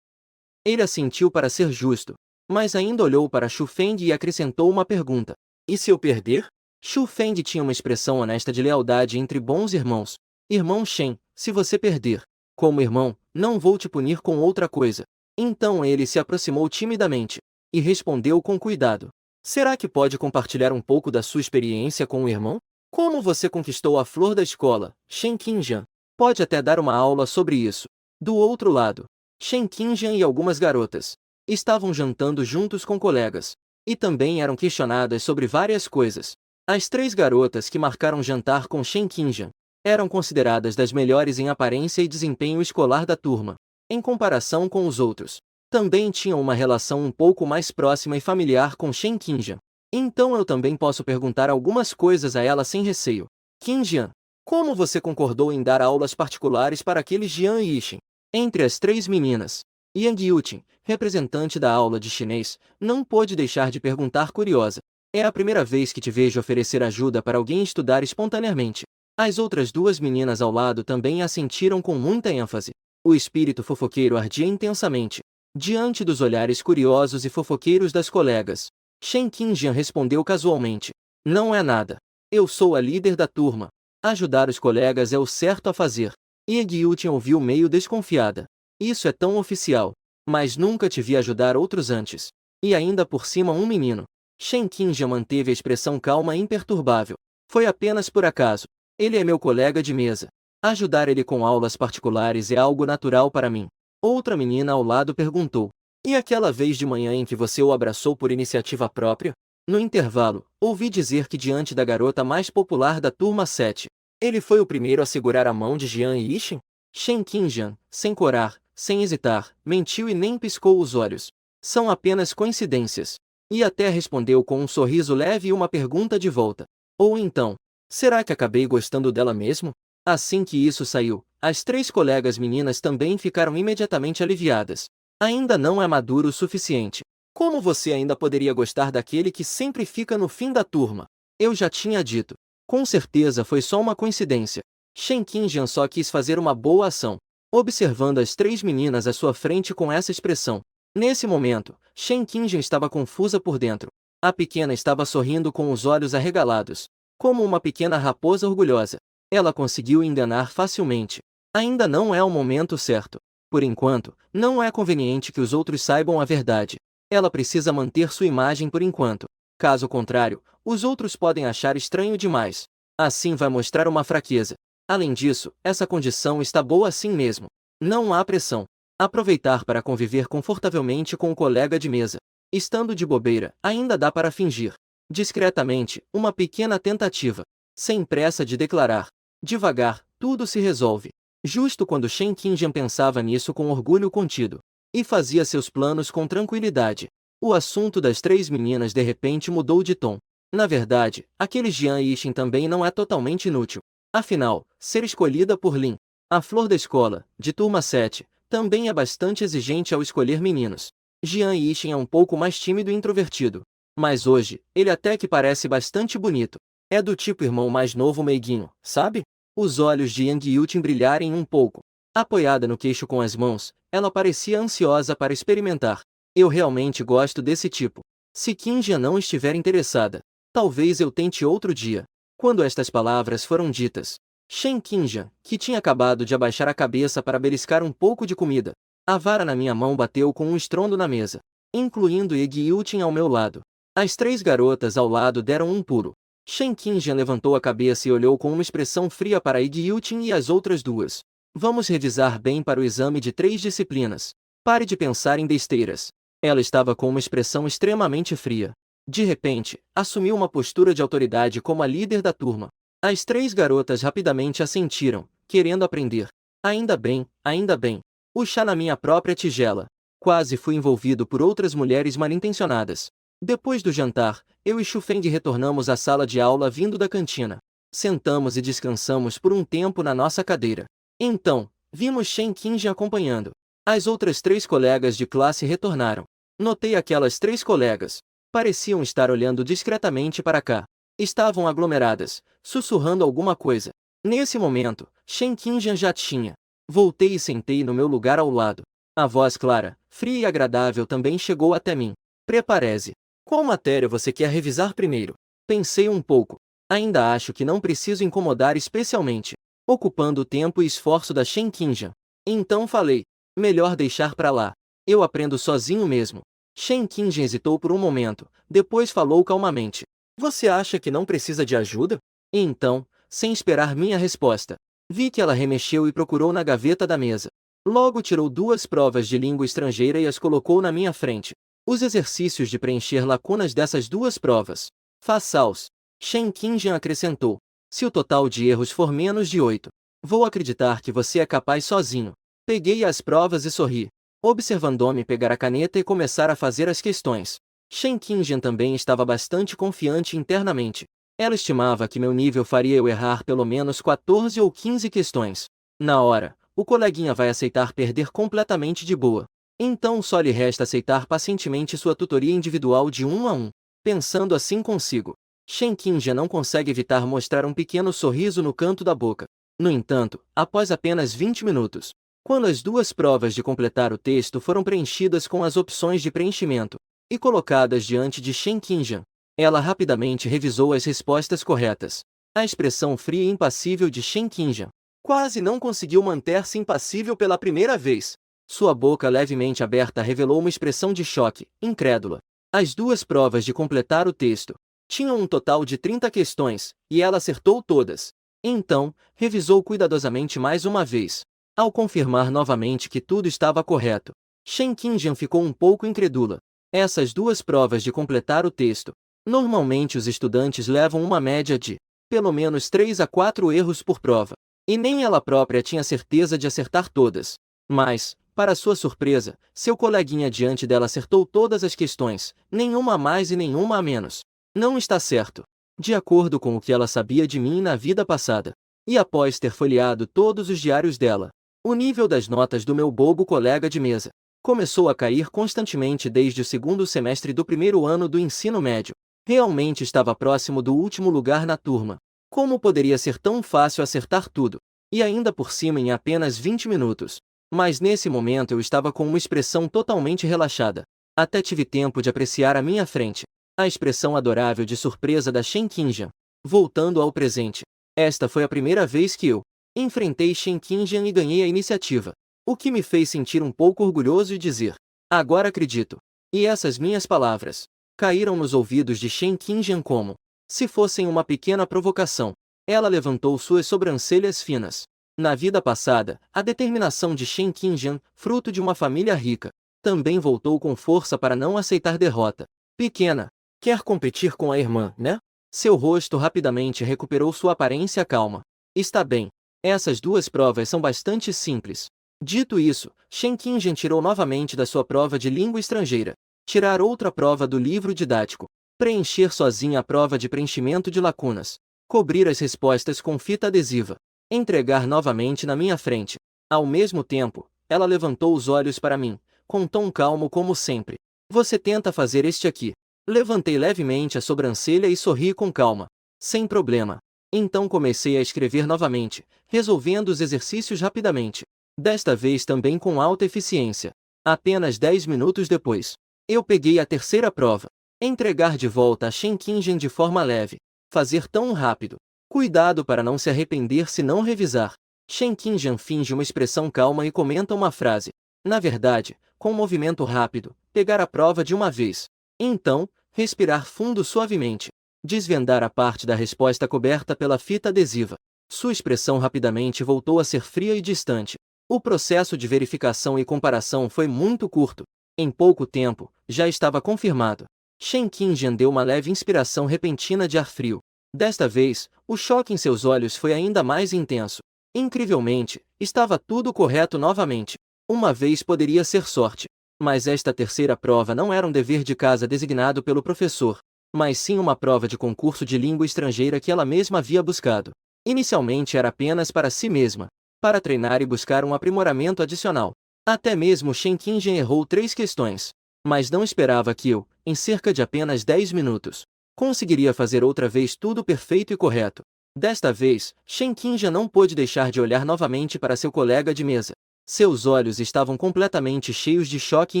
Speaker 1: Ele assentiu para ser justo, mas ainda olhou para Xu Feng e acrescentou uma pergunta. E se eu perder? Xu Feng tinha uma expressão honesta de lealdade entre bons irmãos. Irmão Shen, se você perder, como irmão, não vou te punir com outra coisa. Então ele se aproximou timidamente e respondeu com cuidado. Será que pode compartilhar um pouco da sua experiência com o irmão? Como você conquistou a flor da escola, Shen Qingjian? Pode até dar uma aula sobre isso. Do outro lado, Shen Qingjian e algumas garotas estavam jantando juntos com colegas e também eram questionadas sobre várias coisas. As 3 garotas que marcaram jantar com Shen Qingjian eram consideradas das melhores em aparência e desempenho escolar da turma, em comparação com os outros. Também tinham uma relação um pouco mais próxima e familiar com Shen Qingjian. Então eu também posso perguntar algumas coisas a ela sem receio. Qingjian, como você concordou em dar aulas particulares para aquele Jian Yixin? Entre as 3 meninas, Yang Yutin, representante da aula de chinês, não pôde deixar de perguntar curiosa. É a primeira vez que te vejo oferecer ajuda para alguém estudar espontaneamente. As outras 2 meninas ao lado também assentiram com muita ênfase. O espírito fofoqueiro ardia intensamente, diante dos olhares curiosos e fofoqueiros das colegas. Shen Qingjian respondeu casualmente. Não é nada. Eu sou a líder da turma. Ajudar os colegas é o certo a fazer. Ye Gyutin ouviu meio desconfiada. Isso é tão oficial. Mas nunca te vi ajudar outros antes. E ainda por cima um menino. Shen Qingjian manteve a expressão calma e imperturbável. Foi apenas por acaso. Ele é meu colega de mesa. Ajudar ele com aulas particulares é algo natural para mim. Outra menina ao lado perguntou. E aquela vez de manhã em que você o abraçou por iniciativa própria? No intervalo, ouvi dizer que diante da garota mais popular da turma 7, ele foi o primeiro a segurar a mão de Jian Yixin? Shen Qingjian, sem corar, sem hesitar, mentiu e nem piscou os olhos. São apenas coincidências. E até respondeu com um sorriso leve e uma pergunta de volta. Ou então, será que acabei gostando dela mesmo? Assim que isso saiu, as 3 colegas meninas também ficaram imediatamente aliviadas. Ainda não é maduro o suficiente. Como você ainda poderia gostar daquele que sempre fica no fim da turma? Eu já tinha dito. Com certeza foi só uma coincidência. Shen Qingjian só quis fazer uma boa ação. Observando as 3 meninas à sua frente com essa expressão. Nesse momento, Shen Qingjian estava confusa por dentro. A pequena estava sorrindo com os olhos arregalados. Como uma pequena raposa orgulhosa. Ela conseguiu enganar facilmente. Ainda não é o momento certo. Por enquanto, não é conveniente que os outros saibam a verdade. Ela precisa manter sua imagem por enquanto. Caso contrário, os outros podem achar estranho demais. Assim vai mostrar uma fraqueza. Além disso, essa condição está boa assim mesmo. Não há pressão. Aproveitar para conviver confortavelmente com o colega de mesa. Estando de bobeira, ainda dá para fingir. Discretamente, uma pequena tentativa. Sem pressa de declarar. Devagar, tudo se resolve. Justo quando Shen Qingjian pensava nisso com orgulho contido. E fazia seus planos com tranquilidade. O assunto das 3 meninas de repente mudou de tom. Na verdade, aquele Jian Yixin também não é totalmente inútil. Afinal, ser escolhida por Lin, a flor da escola, de turma 7, também é bastante exigente ao escolher meninos. Jian Yixin é um pouco mais tímido e introvertido. Mas hoje, ele até que parece bastante bonito. É do tipo irmão mais novo meiguinho, sabe? Os olhos de Yang Yutin brilharem um pouco. Apoiada no queixo com as mãos, ela parecia ansiosa para experimentar. Eu realmente gosto desse tipo. Se Qingjian não estiver interessada, talvez eu tente outro dia. Quando estas palavras foram ditas, Shen Qingjian, que tinha acabado de abaixar a cabeça para beliscar um pouco de comida, a vara na minha mão bateu com um estrondo na mesa, incluindo Ye Gyutin ao meu lado. As 3 garotas ao lado deram um pulo. Shen Qingjian levantou a cabeça e olhou com uma expressão fria para Ye Gyutin e as outras 2. Vamos revisar bem para o exame de 3 disciplinas. Pare de pensar em besteiras. Ela estava com uma expressão extremamente fria. De repente, assumiu uma postura de autoridade como a líder da turma. As 3 garotas rapidamente assentiram, querendo aprender. Ainda bem, ainda bem. O chá na minha própria tigela. Quase fui envolvido por outras mulheres malintencionadas. Depois do jantar, eu e Xufeng retornamos à sala de aula vindo da cantina. Sentamos e descansamos por um tempo na nossa cadeira. Então, vimos Shen Qingjian acompanhando. As outras 3 colegas de classe retornaram. Notei aquelas 3 colegas. Pareciam estar olhando discretamente para cá. Estavam aglomeradas, sussurrando alguma coisa. Nesse momento, Shen Qingjian já tinha. Voltei e sentei no meu lugar ao lado. A voz clara, fria e agradável também chegou até mim. Prepare-se. Qual matéria você quer revisar primeiro? Pensei um pouco. Ainda acho que não preciso incomodar especialmente, ocupando o tempo e esforço da Shen Qingjian. Então falei, melhor deixar pra lá. Eu aprendo sozinho mesmo. Shen Qingjian hesitou por um momento, depois falou calmamente. Você acha que não precisa de ajuda? E então, sem esperar minha resposta, vi que ela remexeu e procurou na gaveta da mesa. Logo tirou 2 provas de língua estrangeira e as colocou na minha frente. Os exercícios de preencher lacunas dessas 2 provas. Faça-os. Shen Qingjian acrescentou. Se o total de erros for menos de 8, vou acreditar que você é capaz sozinho. Peguei as provas e sorri, observando-me pegar a caneta e começar a fazer as questões. Shen Qingjian também estava bastante confiante internamente. Ela estimava que meu nível faria eu errar pelo menos 14 ou 15 questões. Na hora, o coleguinha vai aceitar perder completamente de boa. Então só lhe resta aceitar pacientemente sua tutoria individual de 1 a 1. Pensando assim consigo, Shen Qingjian não consegue evitar mostrar um pequeno sorriso no canto da boca. No entanto, após apenas 20 minutos, quando as 2 provas de completar o texto foram preenchidas com as opções de preenchimento e colocadas diante de Shen Qingjian, ela rapidamente revisou as respostas corretas. A expressão fria e impassível de Shen Qingjian quase não conseguiu manter-se impassível pela primeira vez. Sua boca levemente aberta revelou uma expressão de choque, incrédula. As duas provas de completar o texto tinham um total de 30 questões, e ela acertou todas. Então, revisou cuidadosamente mais uma vez. Ao confirmar novamente que tudo estava correto, Shen Qingjian ficou um pouco incrédula. Essas duas provas de completar o texto, normalmente os estudantes levam uma média de, pelo menos 3 a 4 erros por prova. E nem ela própria tinha certeza de acertar todas. Mas, para sua surpresa, seu coleguinha diante dela acertou todas as questões, nenhuma a mais e nenhuma a menos. Não está certo. De acordo com o que ela sabia de mim na vida passada. E após ter folheado todos os diários dela, o nível das notas do meu bobo colega de mesa começou a cair constantemente desde o segundo semestre do primeiro ano do ensino médio. Realmente estava próximo do último lugar na turma. Como poderia ser tão fácil acertar tudo? E ainda por cima em apenas 20 minutos. Mas nesse momento eu estava com uma expressão totalmente relaxada. Até tive tempo de apreciar à minha frente a expressão adorável de surpresa da Shen Qingjian. Voltando ao presente. Esta foi a primeira vez que eu enfrentei Shen Qingjian e ganhei a iniciativa. O que me fez sentir um pouco orgulhoso e dizer: agora acredito. E essas minhas palavras caíram nos ouvidos de Shen Qingjian como se fossem uma pequena provocação. Ela levantou suas sobrancelhas finas. Na vida passada, a determinação de Shen Qingjian, fruto de uma família rica, também voltou com força para não aceitar derrota. Pequena, quer competir com a irmã, né? Seu rosto rapidamente recuperou sua aparência calma. Está bem. Essas duas provas são bastante simples. Dito isso, Shen Qingjian tirou novamente da sua prova de língua estrangeira. Tirar outra prova do livro didático. Preencher sozinha a prova de preenchimento de lacunas. Cobrir as respostas com fita adesiva. Entregar novamente na minha frente. Ao mesmo tempo, ela levantou os olhos para mim, com tom calmo como sempre. Você tenta fazer este aqui. Levantei levemente a sobrancelha e sorri com calma. Sem problema. Então comecei a escrever novamente, resolvendo os exercícios rapidamente. Desta vez também com alta eficiência. Apenas 10 minutos depois, eu peguei a terceira prova. Entregar de volta a Shen Qingjian de forma leve. Fazer tão rápido. Cuidado para não se arrepender se não revisar. Shen Qingjian finge uma expressão calma e comenta uma frase. Na verdade, com um movimento rápido, pegar a prova de uma vez. Então, respirar fundo suavemente. Desvendar a parte da resposta coberta pela fita adesiva. Sua expressão rapidamente voltou a ser fria e distante. O processo de verificação e comparação foi muito curto. Em pouco tempo, já estava confirmado. Shen Qingjian deu uma leve inspiração repentina de ar frio. Desta vez, o choque em seus olhos foi ainda mais intenso. Incrivelmente, estava tudo correto novamente. Uma vez poderia ser sorte. Mas esta terceira prova não era um dever de casa designado pelo professor, mas sim uma prova de concurso de língua estrangeira que ela mesma havia buscado. Inicialmente era apenas para si mesma, para treinar e buscar um aprimoramento adicional. Até mesmo Shen Qingjian errou 3 questões. Mas não esperava que eu, em cerca de apenas 10 minutos, conseguiria fazer outra vez tudo perfeito e correto. Desta vez, Shen Qingjian não pôde deixar de olhar novamente para seu colega de mesa. Seus olhos estavam completamente cheios de choque e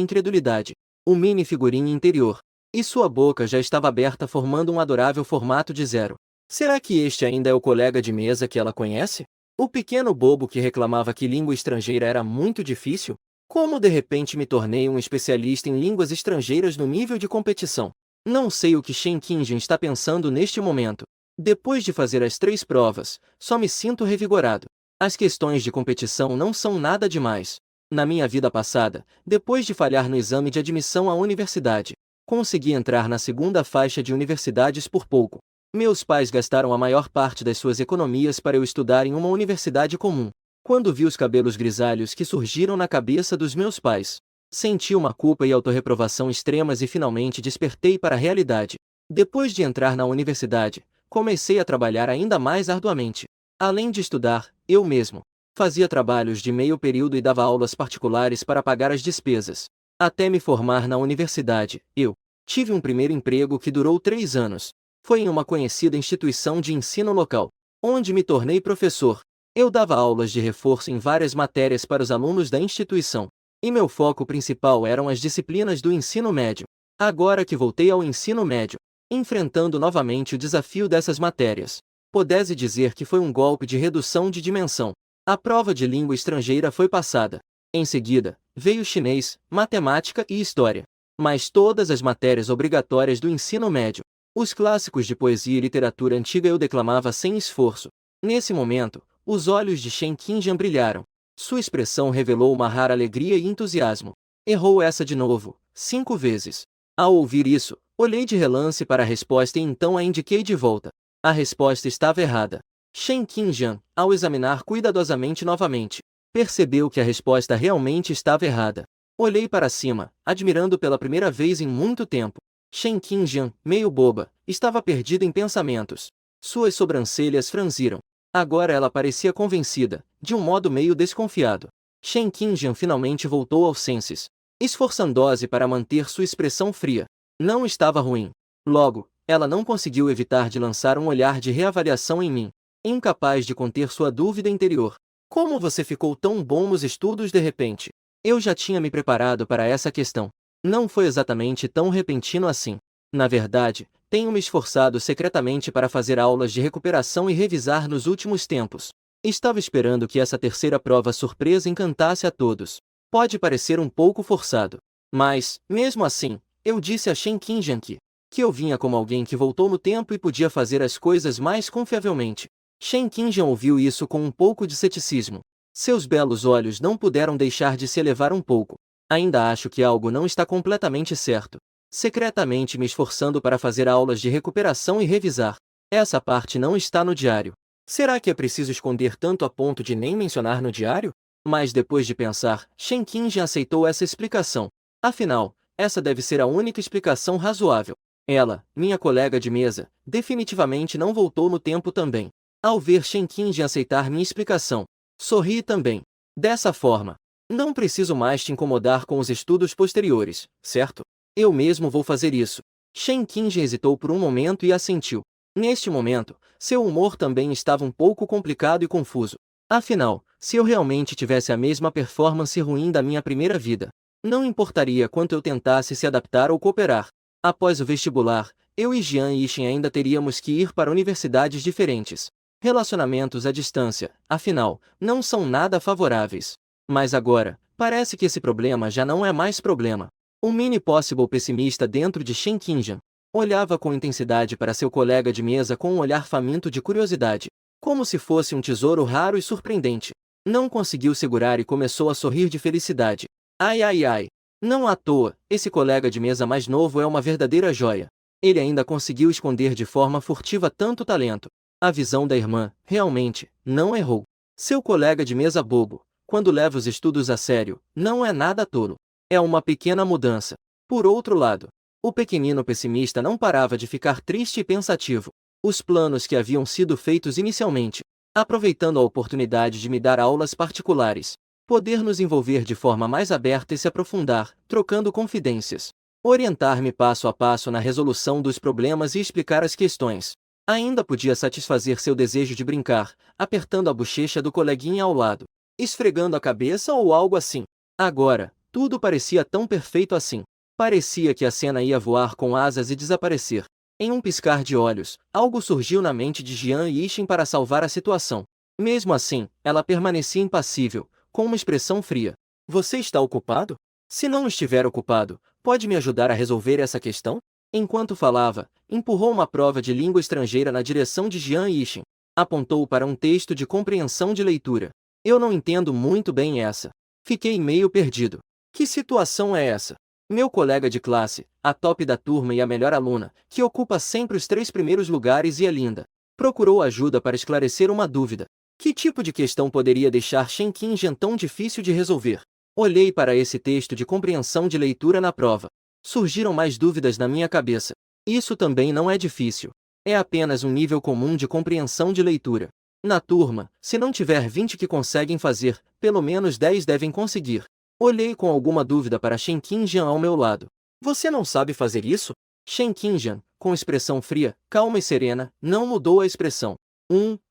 Speaker 1: incredulidade. O mini figurino interior. E sua boca já estava aberta formando um adorável formato de zero. Será que este ainda é o colega de mesa que ela conhece? O pequeno bobo que reclamava que língua estrangeira era muito difícil? Como de repente me tornei um especialista em línguas estrangeiras no nível de competição? Não sei o que Shen Qingjian está pensando neste momento. Depois de fazer as 3 provas, só me sinto revigorado. As questões de competição não são nada demais. Na minha vida passada, depois de falhar no exame de admissão à universidade, consegui entrar na segunda faixa de universidades por pouco. Meus pais gastaram a maior parte das suas economias para eu estudar em uma universidade comum. Quando vi os cabelos grisalhos que surgiram na cabeça dos meus pais, senti uma culpa e autorreprovação extremas e finalmente despertei para a realidade. Depois de entrar na universidade, comecei a trabalhar ainda mais arduamente. Além de estudar, eu mesmo fazia trabalhos de meio período e dava aulas particulares para pagar as despesas. Até me formar na universidade, eu tive um primeiro emprego que durou 3 anos. Foi em uma conhecida instituição de ensino local, onde me tornei professor. Eu dava aulas de reforço em várias matérias para os alunos da instituição, e meu foco principal eram as disciplinas do ensino médio. Agora que voltei ao ensino médio, enfrentando novamente o desafio dessas matérias, Pode-se dizer que foi um golpe de redução de dimensão. A prova de língua estrangeira foi passada. Em seguida, veio chinês, matemática e história. Mas todas as matérias obrigatórias do ensino médio. Os clássicos de poesia e literatura antiga eu declamava sem esforço. Nesse momento, os olhos de Shen Qingjian brilharam. Sua expressão revelou uma rara alegria e entusiasmo. Errou essa de novo, 5 vezes. Ao ouvir isso, olhei de relance para a resposta e então a indiquei de volta. A resposta estava errada. Shen Qingjian, ao examinar cuidadosamente novamente, percebeu que a resposta realmente estava errada. Olhei para cima, admirando pela primeira vez em muito tempo. Shen Qingjian, meio boba, estava perdida em pensamentos. Suas sobrancelhas franziram. Agora ela parecia convencida, de um modo meio desconfiado. Shen Qingjian finalmente voltou aos senses, esforçando-se para manter sua expressão fria. Não estava ruim. Logo, ela não conseguiu evitar de lançar um olhar de reavaliação em mim, incapaz de conter sua dúvida interior. Como você ficou tão bom nos estudos de repente? Eu já tinha me preparado para essa questão. Não foi exatamente tão repentino assim. Na verdade, tenho me esforçado secretamente para fazer aulas de recuperação e revisar nos últimos tempos. Estava esperando que essa terceira prova surpresa encantasse a todos. Pode parecer um pouco forçado. Mas, mesmo assim, eu disse a Shen Qingjian que eu vinha como alguém que voltou no tempo e podia fazer as coisas mais confiavelmente. Shen Qingjian ouviu isso com um pouco de ceticismo. Seus belos olhos não puderam deixar de se elevar um pouco. Ainda acho que algo não está completamente certo. Secretamente me esforçando para fazer aulas de recuperação e revisar. Essa parte não está no diário. Será que é preciso esconder tanto a ponto de nem mencionar no diário? Mas depois de pensar, Shen Qingjian aceitou essa explicação. Afinal, essa deve ser a única explicação razoável. Ela, minha colega de mesa, definitivamente não voltou no tempo também. Ao ver Shen Qingjian aceitar minha explicação, sorri também. Dessa forma, não preciso mais te incomodar com os estudos posteriores, certo? Eu mesmo vou fazer isso. Shen Qingjian hesitou por um momento e assentiu. Neste momento, seu humor também estava um pouco complicado e confuso. Afinal, se eu realmente tivesse a mesma performance ruim da minha primeira vida, não importaria quanto eu tentasse se adaptar ou cooperar. Após o vestibular, eu e Jian Yixin ainda teríamos que ir para universidades diferentes. Relacionamentos à distância, afinal, não são nada favoráveis. Mas agora, parece que esse problema já não é mais problema. O mini possible pessimista dentro de Shen Qingjian olhava com intensidade para seu colega de mesa com um olhar faminto de curiosidade, como se fosse um tesouro raro e surpreendente. Não conseguiu segurar e começou a sorrir de felicidade. Ai ai ai! Não à toa, esse colega de mesa mais novo é uma verdadeira joia. Ele ainda conseguiu esconder de forma furtiva tanto talento. A visão da irmã, realmente, não errou. Seu colega de mesa bobo, quando leva os estudos a sério, não é nada tolo. É uma pequena mudança. Por outro lado, o pequenino pessimista não parava de ficar triste e pensativo. Os planos que haviam sido feitos inicialmente, aproveitando a oportunidade de me dar aulas particulares, poder nos envolver de forma mais aberta e se aprofundar, trocando confidências, orientar-me passo a passo na resolução dos problemas e explicar as questões. Ainda podia satisfazer seu desejo de brincar, apertando a bochecha do coleguinha ao lado, esfregando a cabeça ou algo assim. Agora, tudo parecia tão perfeito assim. Parecia que a cena ia voar com asas e desaparecer. Em um piscar de olhos, algo surgiu na mente de Jian Yixin para salvar a situação. Mesmo assim, ela permanecia impassível, com uma expressão fria. Você está ocupado? Se não estiver ocupado, pode me ajudar a resolver essa questão? Enquanto falava, empurrou uma prova de língua estrangeira na direção de Jian Yixin. Apontou para um texto de compreensão de leitura. Eu não entendo muito bem essa. Fiquei meio perdido. Que situação é essa? Meu colega de classe, a top da turma e a melhor aluna, que ocupa sempre os 3 primeiros lugares e é linda, procurou ajuda para esclarecer uma dúvida. Que tipo de questão poderia deixar Shen Qingjian tão difícil de resolver? Olhei para esse texto de compreensão de leitura na prova. Surgiram mais dúvidas na minha cabeça. Isso também não é difícil. É apenas um nível comum de compreensão de leitura. Na turma, se não tiver 20 que conseguem fazer, pelo menos 10 devem conseguir. Olhei com alguma dúvida para Shen Qingjian ao meu lado. Você não sabe fazer isso? Shen Qingjian, com expressão fria, calma e serena, não mudou a expressão.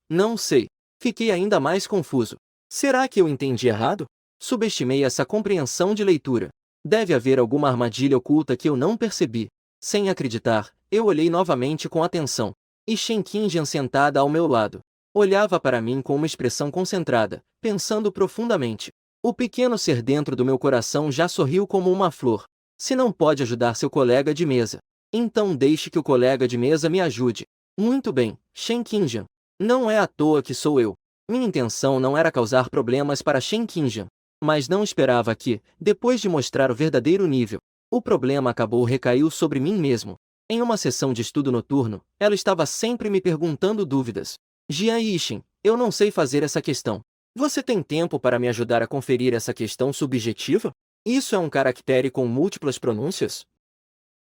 Speaker 1: Não sei. Fiquei ainda mais confuso. Será que eu entendi errado? Subestimei essa compreensão de leitura. Deve haver alguma armadilha oculta que eu não percebi. Sem acreditar, eu olhei novamente com atenção. e Shen Qingjian sentada ao meu lado. Olhava para mim com uma expressão concentrada, pensando profundamente. O pequeno ser dentro do meu coração já sorriu como uma flor. Se não pode ajudar seu colega de mesa, então deixe que o colega de mesa me ajude. Muito bem, Shen Qingjian. Não é à toa que sou eu. Minha intenção não era causar problemas para Shen Qingjian, mas não esperava que, depois de mostrar o verdadeiro nível, o problema recaiu sobre mim mesmo. Em uma sessão de estudo noturno, ela estava sempre me perguntando dúvidas. Jian Yixin, eu não sei fazer essa questão. Você tem tempo para me ajudar a conferir essa questão subjetiva? Isso é um caractere com múltiplas pronúncias?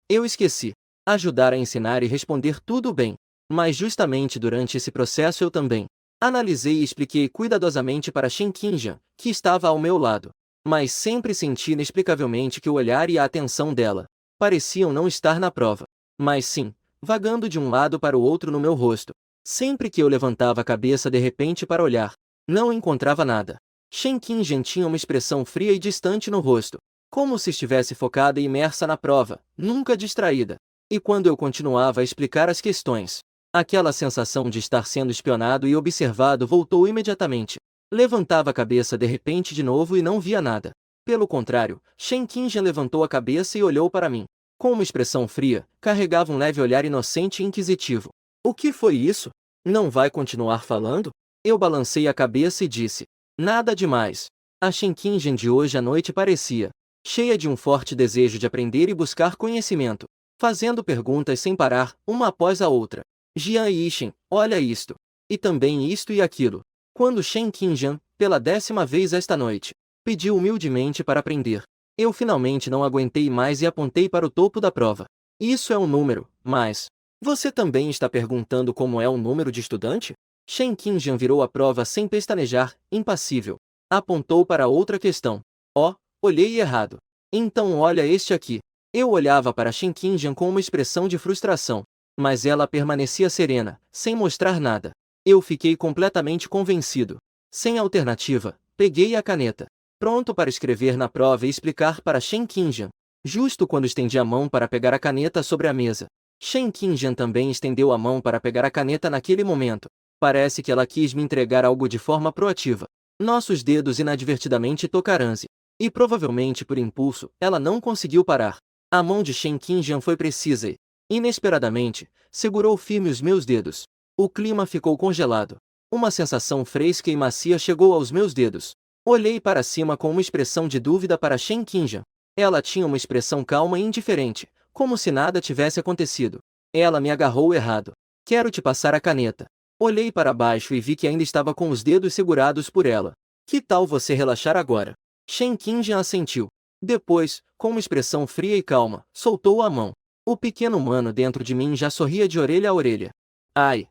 Speaker 1: Eu esqueci. Ajudar a ensinar e responder tudo bem. Mas justamente durante esse processo eu também analisei e expliquei cuidadosamente para Shen Qingjian, que estava ao meu lado. Mas sempre senti inexplicavelmente que o olhar e a atenção dela pareciam não estar na prova, mas sim, vagando de um lado para o outro no meu rosto. Sempre que eu levantava a cabeça de repente para olhar, não encontrava nada. Shen Qingjian tinha uma expressão fria e distante no rosto, como se estivesse focada e imersa na prova, nunca distraída. E quando eu continuava a explicar as questões, aquela sensação de estar sendo espionado e observado voltou imediatamente. Levantava a cabeça de repente de novo e não via nada. Pelo contrário, Shen Qingjian levantou a cabeça e olhou para mim. Com uma expressão fria, carregava um leve olhar inocente e inquisitivo. O que foi isso? Não vai continuar falando? Eu balancei a cabeça e disse. Nada demais. A Shen Qingjian de hoje à noite parecia cheia de um forte desejo de aprender e buscar conhecimento, fazendo perguntas sem parar, uma após a outra. Jian Yixin, olha isto. E também isto e aquilo. Quando Shen Qingjian, pela 10ª vez esta noite, pediu humildemente para aprender, eu finalmente não aguentei mais e apontei para o topo da prova. Isso é um número, mas... Você também está perguntando como é o número de estudante? Shen Qingjian virou a prova sem pestanejar, impassível. Apontou para outra questão. Oh, olhei errado. Então olha este aqui. Eu olhava para Shen Qingjian com uma expressão de frustração, mas ela permanecia serena, sem mostrar nada. Eu fiquei completamente convencido. Sem alternativa, peguei a caneta, pronto para escrever na prova e explicar para Shen Qingjian. Justo quando estendi a mão para pegar a caneta sobre a mesa, Shen Qingjian também estendeu a mão para pegar a caneta naquele momento. Parece que ela quis me entregar algo de forma proativa. Nossos dedos inadvertidamente tocaram-se. E provavelmente por impulso, ela não conseguiu parar. A mão de Shen Qingjian foi precisa e, inesperadamente, segurou firme os meus dedos. O clima ficou congelado. Uma sensação fresca e macia chegou aos meus dedos. Olhei para cima com uma expressão de dúvida para Shen Qingjian. Ela tinha uma expressão calma e indiferente, como se nada tivesse acontecido. Ela me agarrou errado. Quero te passar a caneta. Olhei para baixo e vi que ainda estava com os dedos segurados por ela. Que tal você relaxar agora? Shen Qingjian assentiu. Depois, com uma expressão fria e calma, soltou a mão. O pequeno humano dentro de mim já sorria de orelha a orelha. Ai!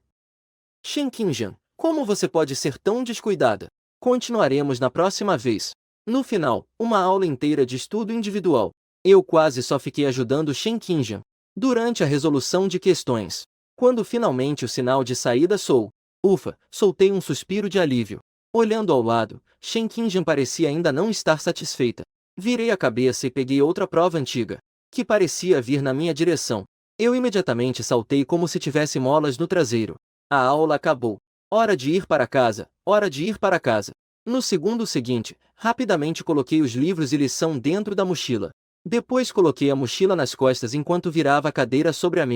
Speaker 1: Shen Qingjian, como você pode ser tão descuidada? Continuaremos na próxima vez. No final, uma aula inteira de estudo individual. Eu quase só fiquei ajudando Shen Qingjian durante a resolução de questões. Quando finalmente o sinal de saída soou, ufa, soltei um suspiro de alívio. Olhando ao lado, Shen Qingjian parecia ainda não estar satisfeita. Virei a cabeça e peguei outra prova antiga, que parecia vir na minha direção. Eu imediatamente saltei como se tivesse molas no traseiro. A aula acabou. Hora de ir para casa, hora de ir para casa. No segundo seguinte, rapidamente coloquei os livros e lição dentro da mochila. Depois coloquei a mochila nas costas enquanto virava a cadeira sobre a mesa.